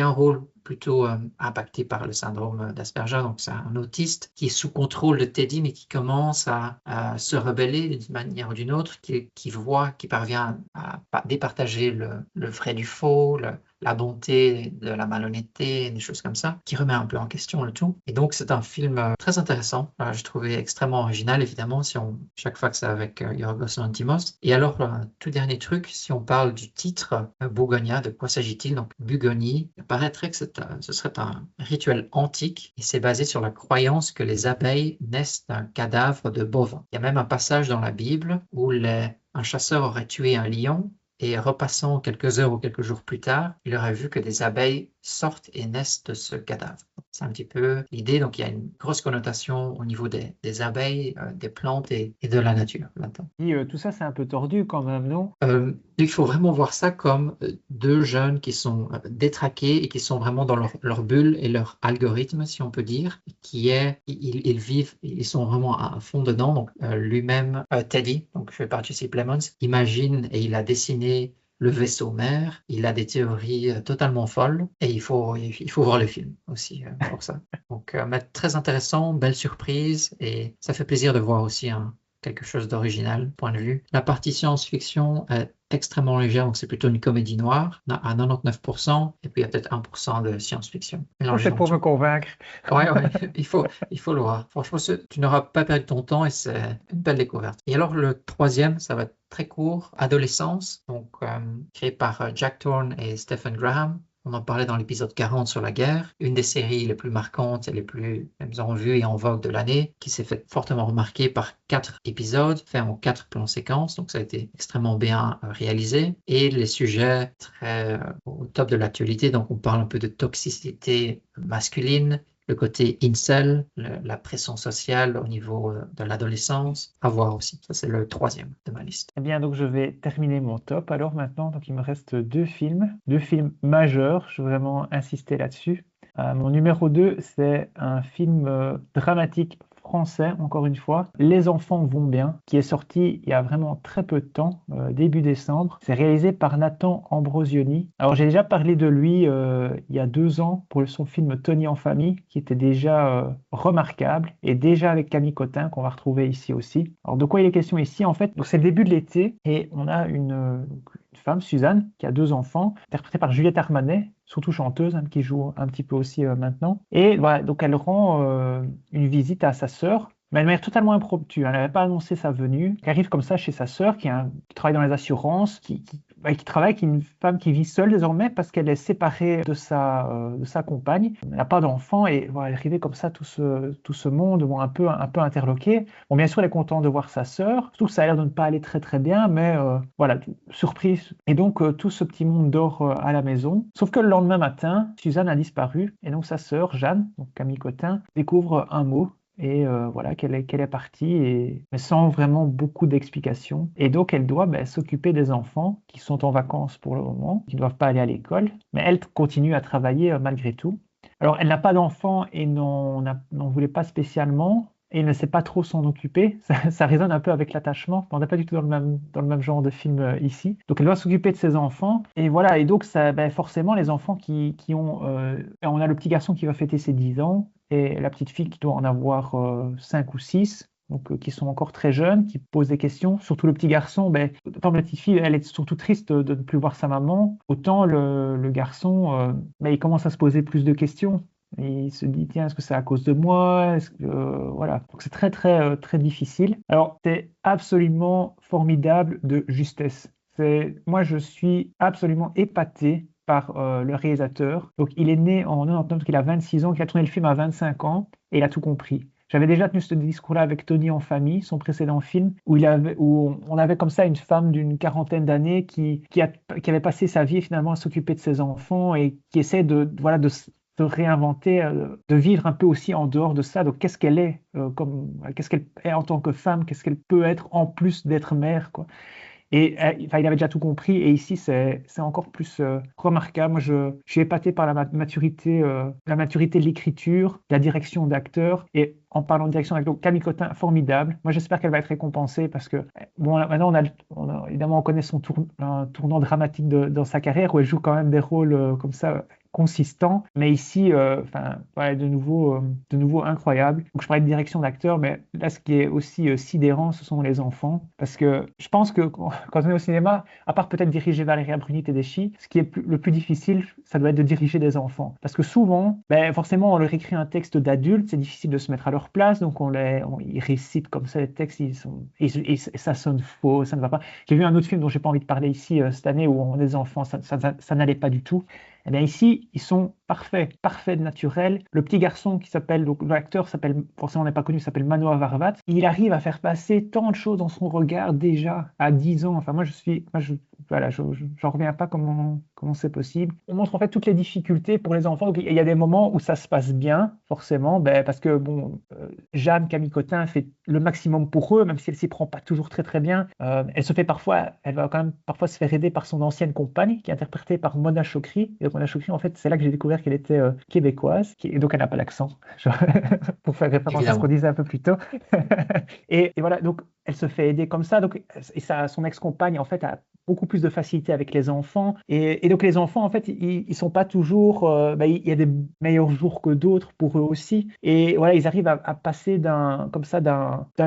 a un rôle plutôt impacté par le syndrome d'Asperger, donc c'est un autiste qui est sous contrôle de Teddy, mais qui commence à se rebeller d'une manière ou d'une autre, qui parvient à départager le vrai du faux, la bonté, de la malhonnêteté, des choses comme ça, qui remet un peu en question le tout. Et donc, c'est un film très intéressant. J'ai trouvé extrêmement original, évidemment, chaque fois que c'est avec Yorgos Lanthimos. Et alors, tout dernier truc, si on parle du titre, Bougonia, de quoi s'agit-il? Donc, Bugonie, il paraîtrait que ce serait un rituel antique et c'est basé sur la croyance que les abeilles naissent d'un cadavre de bovin. Il y a même un passage dans la Bible où un chasseur aurait tué un lion et repassant quelques heures ou quelques jours plus tard, il aurait vu que des abeilles sortent et naissent de ce cadavre. C'est un petit peu l'idée, donc il y a une grosse connotation au niveau des abeilles, des plantes et de la nature là-dedans. Et tout ça, c'est un peu tordu quand même, non? Il faut vraiment voir ça comme deux jeunes qui sont détraqués et qui sont vraiment dans leur bulle et leur algorithme, si on peut dire, ils vivent, ils sont vraiment à fond dedans. Donc lui-même, Teddy, donc fait par Jesse Plemons, imagine et il a dessiné le vaisseau mère. Il a des théories totalement folles et il faut voir le film aussi pour ça. Donc mais très intéressant, belle surprise et ça fait plaisir de voir aussi quelque chose d'original, point de vue. La partie science-fiction est extrêmement légère, donc c'est plutôt une comédie noire à 99%, et puis il y a peut-être 1% de science-fiction. Ça, c'est pour me convaincre. Ouais, il faut le voir. Franchement, tu n'auras pas perdu ton temps et c'est une belle découverte. Et alors, le troisième, ça va être très court, Adolescence, donc créé par Jack Thorne et Stephen Graham. On en parlait dans l'épisode 40 sur la guerre, une des séries les plus marquantes et les plus en vue et en vogue de l'année, qui s'est fait fortement remarquer par 4 épisodes, faits en 4 plans séquences, donc ça a été extrêmement bien réalisé, et les sujets très au top de l'actualité, donc on parle un peu de toxicité masculine, le côté incel, la pression sociale au niveau de l'adolescence, à voir aussi. Ça, c'est le troisième de ma liste. Eh bien, donc je vais terminer mon top. Alors maintenant, donc il me reste deux films majeurs. Je veux vraiment insister là-dessus. Mon numéro 2, c'est un film dramatique français, encore une fois, Les enfants vont bien, qui est sorti il y a vraiment très peu de temps, début décembre. C'est réalisé par Nathan Ambrosioni. Alors j'ai déjà parlé de lui il y a 2 ans pour son film Tony en famille, qui était déjà remarquable, et déjà avec Camille Cotin, qu'on va retrouver ici aussi. Alors de quoi il est question ici? En fait, donc c'est le début de l'été, et on a une femme, Suzanne, qui a 2 enfants, interprétée par Juliette Armanet, surtout chanteuse, hein, qui joue un petit peu aussi maintenant. Et voilà, donc elle rend une visite à sa sœur, mais de manière totalement impromptue. Elle n'avait pas annoncé sa venue. Elle arrive comme ça chez sa sœur, qui travaille dans les assurances, qui travaille, qui est une femme qui vit seule désormais parce qu'elle est séparée de sa compagne. Elle n'a pas d'enfant et voilà, elle est arrivée comme ça, tout ce monde un peu interloqué. Bon, bien sûr, elle est contente de voir sa sœur, surtout que ça a l'air de ne pas aller très très bien, mais voilà, surprise. Et donc, tout ce petit monde dort à la maison. Sauf que le lendemain matin, Suzanne a disparu et donc sa sœur, Jeanne, donc Camille Cotin, découvre un mot. Et voilà, qu'elle est partie, mais sans vraiment beaucoup d'explications. Et donc, elle doit s'occuper des enfants qui sont en vacances pour le moment, qui ne doivent pas aller à l'école, mais elle continue à travailler malgré tout. Alors, elle n'a pas d'enfants et n'en voulait pas spécialement, et elle ne sait pas trop s'en occuper. Ça résonne un peu avec l'attachement. On n'est pas du tout dans le même genre de film ici. Donc, elle doit s'occuper de ses enfants. Et voilà, et donc, ça, forcément, les enfants qui ont... on a le petit garçon qui va fêter ses 10 ans, et la petite fille qui doit en avoir 5 ou 6, donc qui sont encore très jeunes, qui posent des questions. Surtout le petit garçon, autant la petite fille, elle est surtout triste de ne plus voir sa maman, autant le garçon, il commence à se poser plus de questions. Et il se dit, tiens, est-ce que c'est à cause de moi? Voilà. Donc c'est très, très, très difficile. Alors, c'est absolument formidable de justesse. Moi, je suis absolument épaté par le réalisateur. Donc, il est né en 99, donc il a 26 ans, il a tourné le film à 25 ans et il a tout compris. J'avais déjà tenu ce discours-là avec Tony en famille, son précédent film, où on avait comme ça une femme d'une quarantaine d'années qui avait passé sa vie finalement à s'occuper de ses enfants et qui essaie de se réinventer, de vivre un peu aussi en dehors de ça. Donc, qu'est-ce qu'elle est qu'est-ce qu'elle est en tant que femme? Qu'est-ce qu'elle peut être en plus d'être mère, quoi? Et il avait déjà tout compris. Et ici, c'est encore plus remarquable. Moi, je suis épaté par la maturité de l'écriture, de la direction d'acteur. Et en parlant de direction d'acteur, Camille Cotin, formidable. Moi, j'espère qu'elle va être récompensée parce que, bon, maintenant, évidemment, on connaît un tournant dramatique dans sa carrière où elle joue quand même des rôles comme ça consistant, mais ici, voilà, de nouveau incroyable. Donc je parlais de direction d'acteur, mais là, ce qui est aussi sidérant, ce sont les enfants, parce que je pense que quand on est au cinéma, à part peut-être diriger Valéria Bruni Tedeschi, ce qui est le plus difficile, ça doit être de diriger des enfants, parce que souvent, forcément, on leur écrit un texte d'adulte, c'est difficile de se mettre à leur place, donc ils récitent comme ça les textes, et ça sonne faux, ça ne va pas. J'ai vu un autre film dont j'ai pas envie de parler ici cette année où on est des enfants, ça n'allait pas du tout. Eh bien ici, ils sont parfaits de naturel. Le petit garçon qui s'appelle, donc l'acteur s'appelle, forcément on n'est pas connu, s'appelle Manoa Varvat. Il arrive à faire passer tant de choses dans son regard déjà à 10 ans. Enfin j'en reviens pas comment c'est possible. On montre en fait toutes les difficultés pour les enfants. Donc, il y a des moments où ça se passe bien, forcément, parce que Jeanne Camille Cotin fait le maximum pour eux, même si elle s'y prend pas toujours très très bien. Elle va quand même parfois se faire aider par son ancienne compagne, qui est interprétée par Mona Chokri. Et donc Mona Chokri, en fait, c'est là que j'ai découvert qu'elle était québécoise, et donc elle n'a pas l'accent, pour faire référence à ce qu'on disait un peu plus tôt. et voilà, donc elle se fait aider comme ça. Donc, son ex-compagne, en fait, a beaucoup plus de facilité avec les enfants. Et donc, les enfants, en fait, ils sont pas toujours... il y a des meilleurs jours que d'autres pour eux aussi. Et voilà, ils arrivent à passer d'un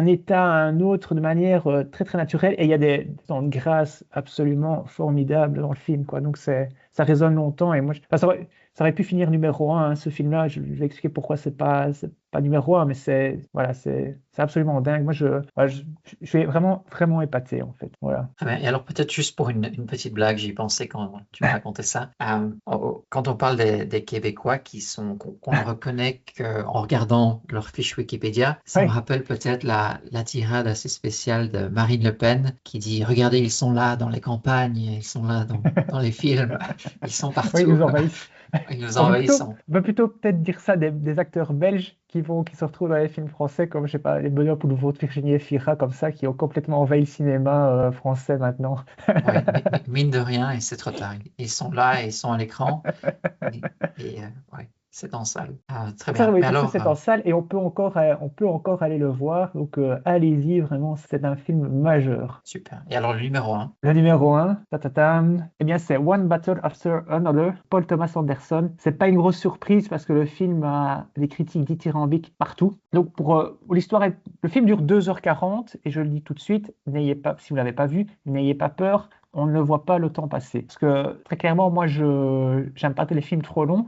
état à un autre de manière très, très naturelle. Et il y a des temps de grâce absolument formidables dans le film, quoi. Donc, ça résonne longtemps. Et moi, ça aurait pu finir numéro 1, hein, ce film-là. Je vais expliquer pourquoi c'est pas numéro 1, mais c'est absolument dingue. Moi, je suis vraiment, vraiment épaté, en fait. Voilà. Ah ben, et alors, peut-être juste pour une petite blague, j'y pensais quand tu me racontais ça. Quand on parle des Québécois qu'on ne reconnaît qu'en regardant leur fiche Wikipédia, ça me rappelle peut-être la tirade assez spéciale de Marine Le Pen qui dit « Regardez, ils sont là dans les campagnes, ils sont là dans les films, ils sont partout. » Oui, ils nous envahissent. Ils nous envahissent. On va plutôt peut-être dire ça des acteurs belges qui se retrouvent dans les films français, comme, je sais pas, les Benoît Poulvord, Virginie Efira, comme ça, qui ont complètement envahi le cinéma français maintenant. Oui, mine de rien, et c'est trop tard. Ils sont là, et ils sont à l'écran. Ouais, c'est en salle. Très bien. Oui, Mais alors, c'est en salle et on peut encore aller le voir. Donc, allez-y, vraiment, c'est un film majeur. Super. Et alors, le numéro 1? Le numéro 1, eh bien, c'est One Battle After Another, Paul Thomas Anderson. C'est pas une grosse surprise parce que le film a des critiques dithyrambiques partout. Donc, pour l'histoire, le film dure 2h40 et je le dis tout de suite, si vous l'avez pas vu, n'ayez pas peur. On ne voit pas le temps passer. Parce que, très clairement, moi, j'aime pas les films trop longs.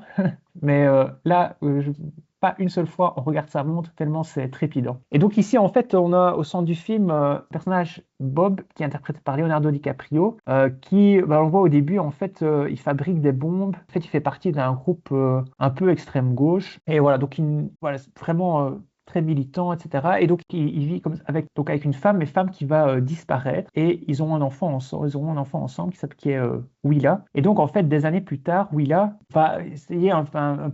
Mais pas une seule fois, on regarde sa montre tellement c'est trépidant. Et donc ici, en fait, on a au centre du film le personnage Bob, qui est interprété par Leonardo DiCaprio, qui, on le voit au début, en fait, il fabrique des bombes. En fait, il fait partie d'un groupe un peu extrême gauche. Et voilà, donc c'est vraiment... très militant, etc. Et donc, il vit avec une femme, mais femme qui va disparaître. Et ils auront un enfant ensemble qui est Willa. Et donc, en fait, des années plus tard, Willa va essayer un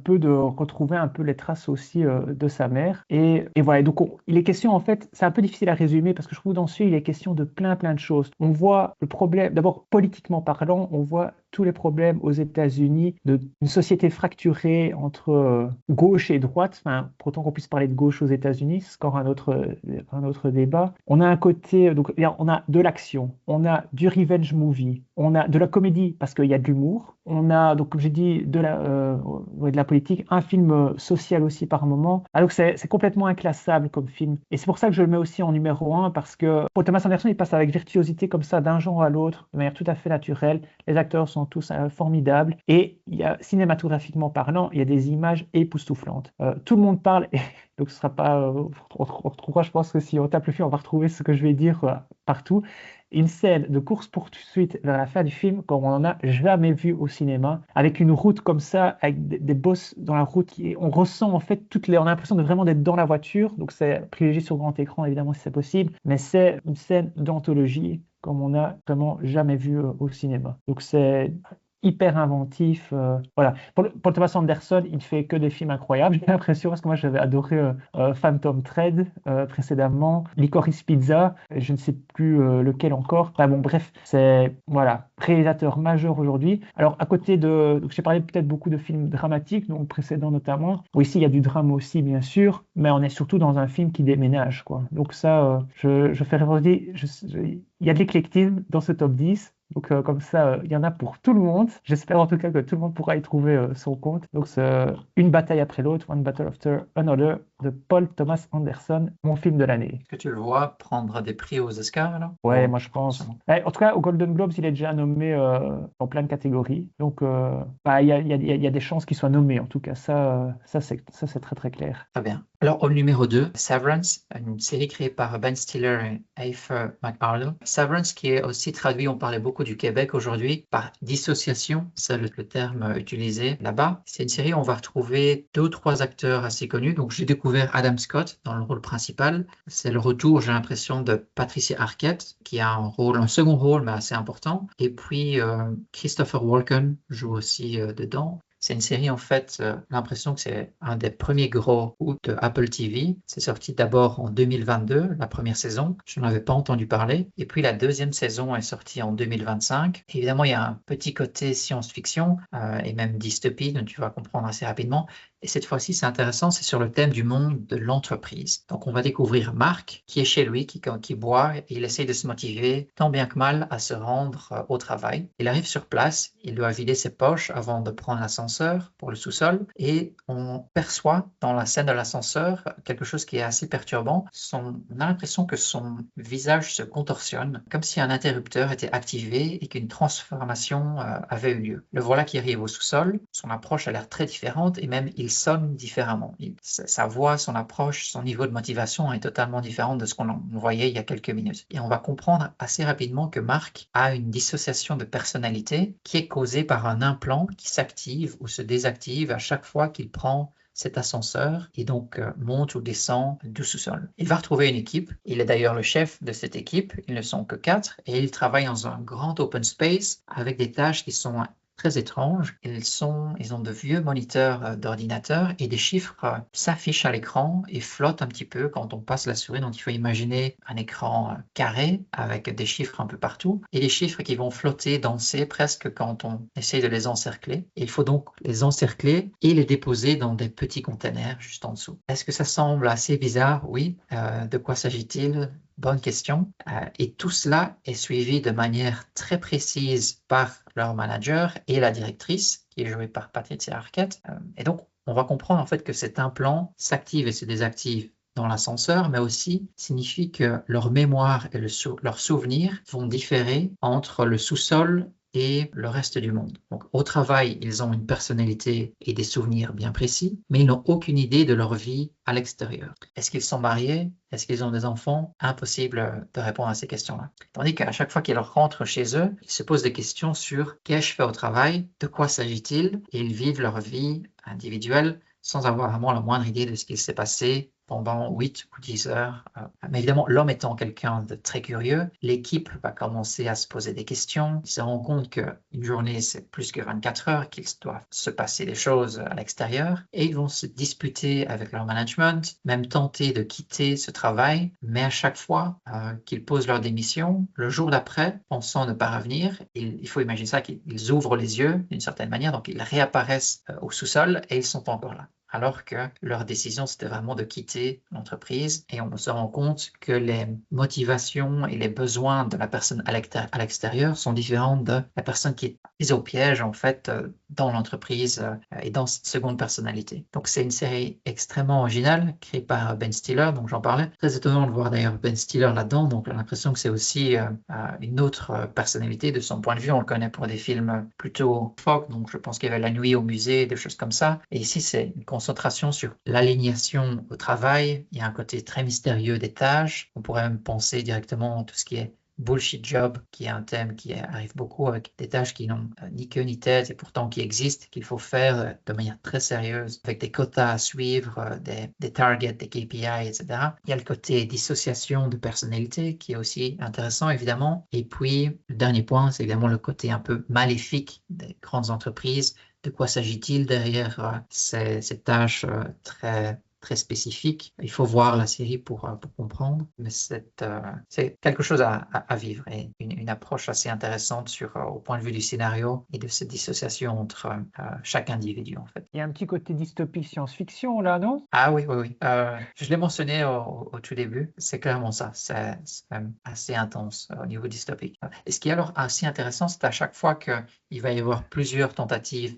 peu de retrouver un peu les traces aussi de sa mère. Et voilà, donc il est question, en fait, c'est un peu difficile à résumer parce que je trouve dans ce film, il est question de plein de choses. On voit le problème, d'abord, politiquement parlant, on voit tous les problèmes aux États-Unis d'une société fracturée entre gauche et droite, pour autant qu'on puisse parler de gauche aux États-Unis, c'est encore un autre débat. On a un côté, donc on a de l'action, on a du revenge movie, on a de la comédie parce qu'il y a de l'humour, on a, donc comme j'ai dit, de la politique, un film social aussi par moment. Alors c'est complètement inclassable comme film. Et c'est pour ça que je le mets aussi en numéro 1 parce que Paul Thomas Anderson, il passe avec virtuosité comme ça d'un genre à l'autre, de manière tout à fait naturelle. Les acteurs sont tous formidables et cinématographiquement parlant, il y a des images époustouflantes. Tout le monde parle, donc ce sera pas. On retrouvera, je pense que si on tape le film, on va retrouver ce que je vais dire partout. Une scène de course-poursuite vers la fin du film, comme on n'en a jamais vu au cinéma, avec une route comme ça, avec des bosses dans la route, on ressent en fait on a l'impression de vraiment d'être dans la voiture, donc c'est privilégié sur grand écran évidemment si c'est possible, mais c'est une scène d'anthologie comme on n'a vraiment jamais vu au cinéma. Donc c'est hyper inventif. Voilà. Pour Thomas Anderson, il ne fait que des films incroyables, j'ai l'impression, parce que moi j'avais adoré Phantom Thread précédemment, Licorice Pizza, je ne sais plus lequel encore. Enfin bon, bref, c'est réalisateur majeur aujourd'hui. Alors à côté donc j'ai parlé peut-être beaucoup de films dramatiques, donc précédents notamment. Bon, ici il y a du drame aussi bien sûr, mais on est surtout dans un film qui déménage, quoi. Donc ça, je fais référence, il y a de l'éclectisme dans ce top 10. Donc comme ça, il y en a pour tout le monde. J'espère en tout cas que tout le monde pourra y trouver son compte. Donc c'est Une bataille après l'autre, One Battle After Another, de Paul Thomas Anderson, mon film de l'année. Est-ce que tu le vois prendre des prix aux Oscars alors? Ouais, Oh, moi je pense. sûrement. En tout cas, au Golden Globes, il est déjà nommé dans plein de catégories. Donc il y a des chances qu'il soit nommé. En tout cas, ça c'est très très clair. Très bien. Alors, au numéro 2, Severance, une série créée par Ben Stiller et Aoife McArdle. Severance qui est aussi traduit, on parlait beaucoup du Québec aujourd'hui, par dissociation, c'est le terme utilisé là-bas. C'est une série où on va retrouver 2 ou 3 acteurs assez connus. Donc, j'ai découvert Adam Scott dans le rôle principal. C'est le retour, j'ai l'impression, de Patricia Arquette, qui a un second rôle, mais assez important. Et puis, Christopher Walken joue aussi dedans. C'est une série, en fait, l'impression que c'est un des premiers gros hits de Apple TV. C'est sorti d'abord en 2022, la première saison. Je n'en avais pas entendu parler. Et puis la deuxième saison est sortie en 2025. Évidemment, il y a un petit côté science-fiction et même dystopie, dont tu vas comprendre assez rapidement. Et cette fois-ci, c'est intéressant, c'est sur le thème du monde de l'entreprise. Donc, on va découvrir Marc, qui est chez lui, qui boit, et il essaye de se motiver, tant bien que mal, à se rendre au travail. Il arrive sur place, il doit vider ses poches avant de prendre l'ascenseur pour le sous-sol, et on perçoit dans la scène de l'ascenseur quelque chose qui est assez perturbant. On a l'impression que son visage se contorsionne, comme si un interrupteur était activé et qu'une transformation avait eu lieu. Le voilà qui arrive au sous-sol, son approche a l'air très différente, et même il sonne différemment. Sa voix, son approche, son niveau de motivation est totalement différent de ce qu'on voyait il y a quelques minutes. Et on va comprendre assez rapidement que Marc a une dissociation de personnalité qui est causée par un implant qui s'active ou se désactive à chaque fois qu'il prend cet ascenseur et donc monte ou descend du sous-sol. Il va retrouver une équipe. Il est d'ailleurs le chef de cette équipe. Ils ne sont que 4 et il travaille dans un grand open space avec des tâches qui sont très étranges. Ils ont de vieux moniteurs d'ordinateur et des chiffres s'affichent à l'écran et flottent un petit peu quand on passe la souris. Donc il faut imaginer un écran carré avec des chiffres un peu partout et des chiffres qui vont flotter, danser presque quand on essaye de les encercler. Et il faut donc les encercler et les déposer dans des petits containers juste en dessous. Est-ce que ça semble assez bizarre? Oui. De quoi s'agit-il? Bonne question. Et tout cela est suivi de manière très précise par leur manager et la directrice, qui est jouée par Patricia Arquette. Et donc, on va comprendre en fait que cet implant s'active et se désactive dans l'ascenseur, mais aussi signifie que leur mémoire et leurs souvenirs vont différer entre le sous-sol et le reste du monde. Donc, au travail, ils ont une personnalité et des souvenirs bien précis, mais ils n'ont aucune idée de leur vie à l'extérieur. Est-ce qu'ils sont mariés? Est-ce qu'ils ont des enfants? Impossible de répondre à ces questions-là. Tandis qu'à chaque fois qu'ils rentrent chez eux, ils se posent des questions sur qu'ai-je fait au travail? De quoi s'agit-il? Et ils vivent leur vie individuelle sans avoir vraiment la moindre idée de ce qu'il s'est passé pendant 8 ou 10 heures. Mais évidemment, l'homme étant quelqu'un de très curieux, l'équipe va commencer à se poser des questions. Ils se rendent compte qu'une journée, c'est plus que 24 heures, qu'il doit se passer des choses à l'extérieur. Et ils vont se disputer avec leur management, même tenter de quitter ce travail. Mais à chaque fois qu'ils posent leur démission, le jour d'après, pensant ne pas revenir, il faut imaginer ça, qu'ils ouvrent les yeux d'une certaine manière. Donc, ils réapparaissent au sous-sol et ils sont encore là. Alors que leur décision, c'était vraiment de quitter l'entreprise. Et on se rend compte que les motivations et les besoins de la personne à l'extérieur sont différents de la personne qui est mise au piège, en fait, dans l'entreprise et dans cette seconde personnalité. Donc, c'est une série extrêmement originale, créée par Ben Stiller, donc j'en parlais. Très étonnant de voir d'ailleurs Ben Stiller là-dedans, donc j'ai l'impression que c'est aussi une autre personnalité de son point de vue. On le connaît pour des films plutôt folk, donc je pense qu'il y avait La Nuit au musée, des choses comme ça. Et ici, c'est une concentration sur l'alignation au travail. Il y a un côté très mystérieux des tâches. On pourrait même penser directement à tout ce qui est bullshit job, qui est un thème qui arrive beaucoup avec des tâches qui n'ont ni queue ni tête et pourtant qui existent, qu'il faut faire de manière très sérieuse, avec des quotas à suivre, des targets, des KPI, etc. Il y a le côté dissociation de personnalité qui est aussi intéressant, évidemment. Et puis, le dernier point, c'est évidemment le côté un peu maléfique des grandes entreprises. De quoi s'agit-il derrière ces tâches très très spécifique. Il faut voir la série pour comprendre, mais c'est quelque chose à vivre et une approche assez intéressante au point de vue du scénario et de cette dissociation entre chaque individu en fait. Il y a un petit côté dystopique science-fiction là, non? Ah oui, oui, oui. Je l'ai mentionné au tout début, c'est clairement ça. C'est quand même assez intense au niveau dystopique. Et ce qui est alors assez intéressant, c'est à chaque fois qu'il va y avoir plusieurs tentatives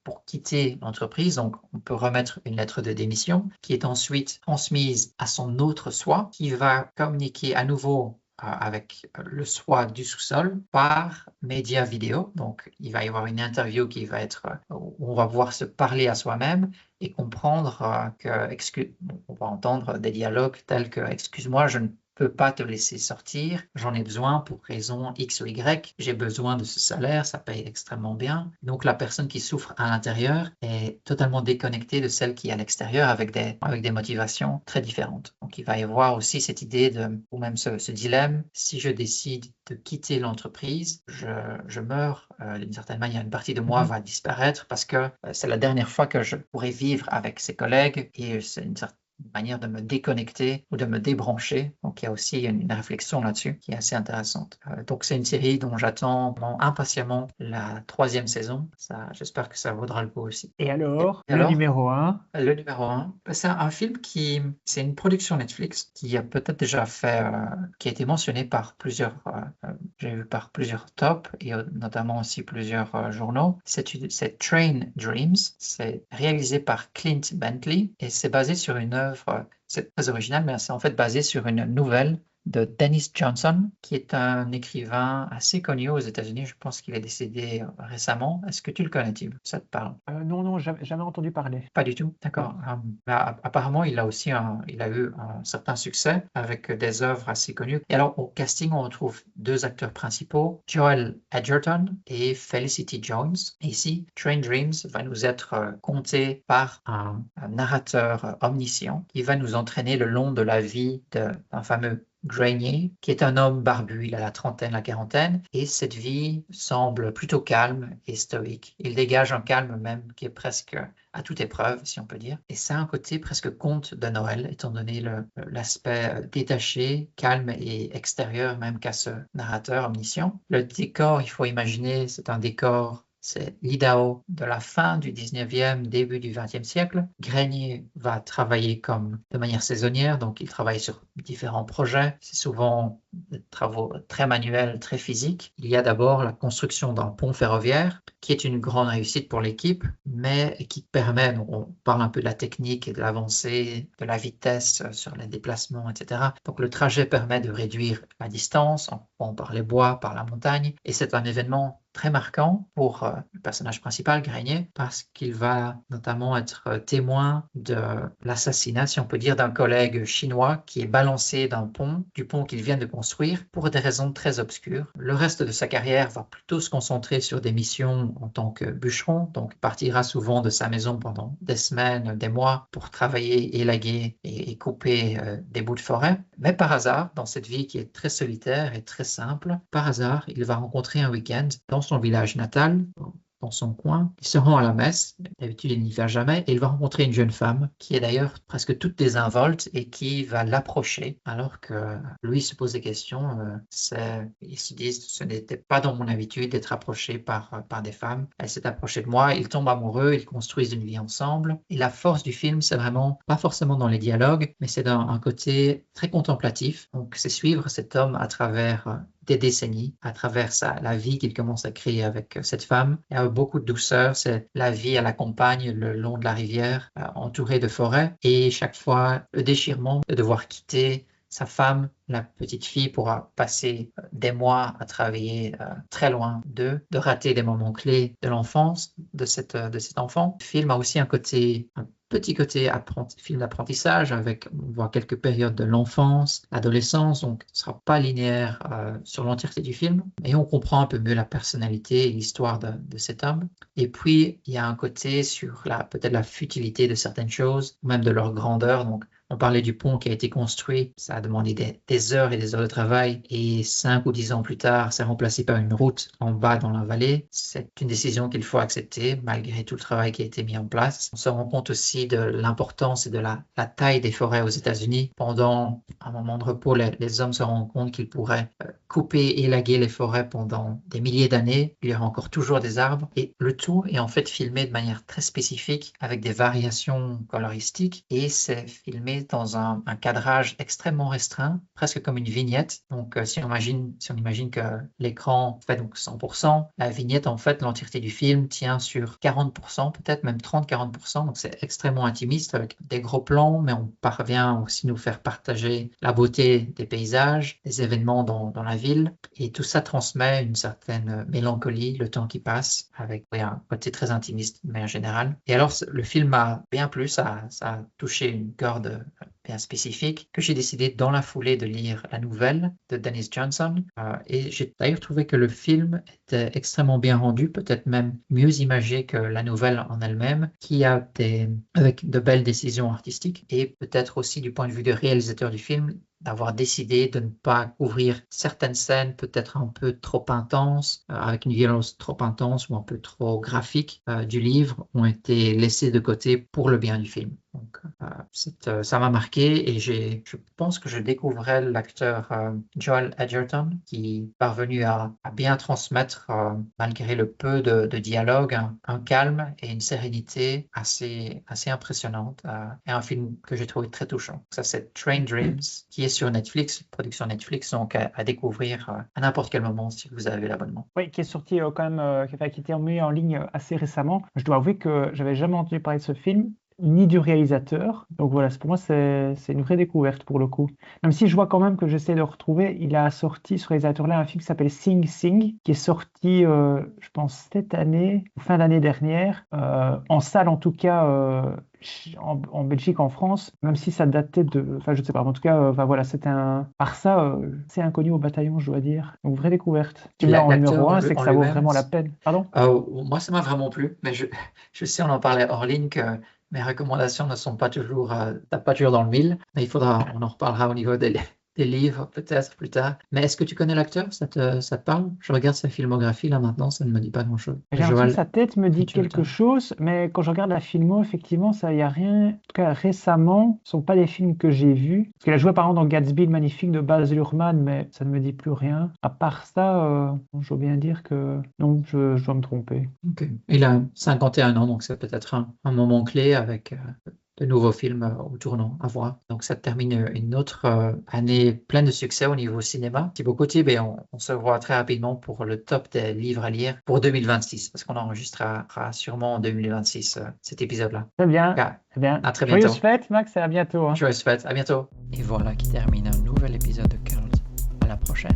pour quitter l'entreprise, donc on peut remettre une lettre de démission qui est ensuite transmise à son autre soi, qui va communiquer à nouveau avec le soi du sous-sol par média vidéo. Donc, il va y avoir une interview qui va être où on va pouvoir se parler à soi-même et comprendre on va entendre des dialogues tels que excuse-moi, je ne peux pas te laisser sortir, j'en ai besoin pour raison X ou Y, j'ai besoin de ce salaire, ça paye extrêmement bien. Donc la personne qui souffre à l'intérieur est totalement déconnectée de celle qui est à l'extérieur avec des motivations très différentes. Donc il va y avoir aussi cette idée ou même ce dilemme, si je décide de quitter l'entreprise, je meurs, d'une certaine manière, une partie de moi va disparaître parce que c'est la dernière fois que je pourrai vivre avec ses collègues et c'est une certaine manière de me déconnecter ou de me débrancher. Donc, il y a aussi une réflexion là-dessus qui est assez intéressante. Donc, c'est une série dont j'attends impatiemment la 3e saison. J'espère que ça vaudra le coup aussi. Et alors, le numéro 1? Le numéro 1, c'est un film c'est une production Netflix qui a peut-être déjà qui a été mentionné par j'ai vu par plusieurs tops et notamment aussi plusieurs journaux. C'est Train Dreams. C'est réalisé par Clint Bentley et c'est basé sur une œuvre, c'est très original, mais c'est en fait basé sur une nouvelle de Dennis Johnson, qui est un écrivain assez connu aux États-Unis. Je pense qu'il est décédé récemment. Est-ce que tu le connais, Tim? Ça te parle? Non, jamais entendu parler. Pas du tout, d'accord. Apparemment, il a eu un certain succès avec des œuvres assez connues. Et alors, au casting, on retrouve 2 acteurs principaux, Joel Edgerton et Felicity Jones. Et ici, Train Dreams va nous être conté par un narrateur omniscient qui va nous entraîner le long de la vie d'un fameux Grenier, qui est un homme barbu, il a la trentaine, la quarantaine, et cette vie semble plutôt calme et stoïque. Il dégage un calme même qui est presque à toute épreuve, si on peut dire. Et c'est un côté presque conte de Noël, étant donné l'aspect détaché, calme et extérieur même qu'a ce narrateur omniscient. Le décor, il faut imaginer, c'est l'Idaho de la fin du 19e, début du 20e siècle. Grenier va travailler de manière saisonnière, donc il travaille sur différents projets. C'est souvent des travaux très manuels, très physiques. Il y a d'abord la construction d'un pont ferroviaire, qui est une grande réussite pour l'équipe, mais qui permet, donc on parle un peu de la technique et de l'avancée, de la vitesse sur les déplacements, etc. Donc le trajet permet de réduire la distance, par les bois, par la montagne, et c'est un événement très marquant pour le personnage principal, Grenier, parce qu'il va notamment être témoin de l'assassinat, si on peut dire, d'un collègue chinois qui est balancé du pont qu'il vient de construire pour des raisons très obscures. Le reste de sa carrière va plutôt se concentrer sur des missions en tant que bûcheron, donc il partira souvent de sa maison pendant des semaines, des mois pour travailler, élaguer et couper des bouts de forêt. Mais par hasard, dans cette vie qui est très solitaire et très simple, par hasard, il va rencontrer un week-end dans son village natal, dans son coin. Il se rend à la messe, d'habitude il n'y va jamais, et il va rencontrer une jeune femme qui est d'ailleurs presque toute désinvolte et qui va l'approcher alors que lui se pose des questions. Il se dit, ce n'était pas dans mon habitude d'être approché par des femmes. Elle s'est approchée de moi, ils tombent amoureux, ils construisent une vie ensemble. Et la force du film, c'est vraiment, pas forcément dans les dialogues, mais c'est dans un côté très contemplatif. Donc c'est suivre cet homme à travers des décennies, à travers la vie qu'il commence à créer avec cette femme. Il y a beaucoup de douceur, c'est la vie à la campagne, le long de la rivière, entourée de forêts. Et chaque fois, le déchirement de devoir quitter sa femme, la petite fille, pourra passer des mois à travailler très loin d'eux, de rater des moments clés de l'enfance de cet enfant. Le film a aussi un petit côté film d'apprentissage on voit quelques périodes de l'enfance, l'adolescence, donc ce ne sera pas linéaire sur l'entièreté du film, et on comprend un peu mieux la personnalité et l'histoire de cet homme. Et puis, il y a un côté sur peut-être la futilité de certaines choses, ou même de leur grandeur, donc On parlait du pont qui a été construit, ça a demandé des heures et des heures de travail, et 5 ou 10 ans plus tard, c'est remplacé par une route en bas dans la vallée. C'est une décision qu'il faut accepter malgré tout le travail qui a été mis en place. On se rend compte aussi de l'importance et de la taille des forêts aux États-Unis. Pendant un moment de repos, les hommes se rendent compte qu'ils pourraient couper et élaguer les forêts pendant des milliers d'années. Il y aura encore toujours des arbres, et le tout est en fait filmé de manière très spécifique avec des variations coloristiques, et c'est filmé dans un cadrage extrêmement restreint, presque comme une vignette. Donc si on imagine que l'écran fait donc 100%, la vignette, en fait, l'entièreté du film tient sur 40%, peut-être même 30-40%, donc c'est extrêmement intimiste avec des gros plans, mais on parvient aussi nous faire partager la beauté des paysages, des événements dans la ville, et tout ça transmet une certaine mélancolie, le temps qui passe, avec un côté très intimiste de manière générale. Et alors le film m'a bien plu, ça a touché une corde bien spécifique, que j'ai décidé dans la foulée de lire la nouvelle de Dennis Johnson, et j'ai d'ailleurs trouvé que le film était extrêmement bien rendu, peut-être même mieux imagé que la nouvelle en elle-même, qui a avec de belles décisions artistiques, et peut-être aussi du point de vue du réalisateur du film, d'avoir décidé de ne pas couvrir certaines scènes peut-être un peu trop intenses, avec une violence trop intense ou un peu trop graphique du livre, ont été laissées de côté pour le bien du film. Donc, ça m'a marqué, et je pense que je découvrais l'acteur Joel Edgerton, qui est parvenu à bien transmettre, malgré le peu de dialogue, un calme et une sérénité assez impressionnante, et un film que j'ai trouvé très touchant. Ça, c'est Train Dreams, qui est sur Netflix, production Netflix, donc à découvrir à n'importe quel moment si vous avez l'abonnement. Oui, qui est sorti quand même, qui a été mis en ligne assez récemment. Je dois avouer que j'avais jamais entendu parler de ce film, ni du réalisateur. Donc voilà, pour moi, c'est une vraie découverte pour le coup. Même si je vois quand même que j'essaie de retrouver, il a sorti, ce réalisateur-là, un film qui s'appelle Sing Sing, qui est sorti, je pense, cette année, fin d'année dernière, en salle en tout cas, en Belgique, en France, même si ça datait enfin je ne sais pas, en tout cas, voilà, par ça, c'est inconnu au bataillon, je dois dire. Donc vraie découverte. Tu mets en numéro 1, c'est que ça vaut vraiment la peine. Pardon? Moi, ça m'a vraiment plu, mais je sais, on en parlait hors ligne, que mes recommandations ne sont pas toujours, tapent pas toujours dans le mille, mais on en reparlera au niveau des livres peut-être plus tard. Mais est-ce que tu connais l'acteur? Ça te parle? Je regarde sa filmographie là maintenant, ça ne me dit pas grand-chose. J'ai l'impression que sa tête me dit quelque chose, mais quand je regarde la filmo, effectivement, ça y a rien. En tout cas, récemment, ce ne sont pas des films que j'ai vus. Parce qu'il a joué par exemple dans Gatsby le Magnifique de Baz Luhrmann, mais ça ne me dit plus rien. À part ça, je veux bien dire que non, je dois me tromper. Ok. Il a 51 ans, donc c'est peut-être un moment clé avec de nouveaux films au tournant à voir. Donc ça termine une autre année pleine de succès au niveau cinéma. Merci beaucoup Thib, et on se voit très rapidement pour le top des livres à lire pour 2026, parce qu'on enregistrera sûrement en 2026 cet épisode-là. Très bien. Eh bien, à très bientôt. Joyeuses fêtes, Max, et à bientôt. Joyeuses fêtes, à bientôt. Et voilà qui termine un nouvel épisode de Curls. À la prochaine.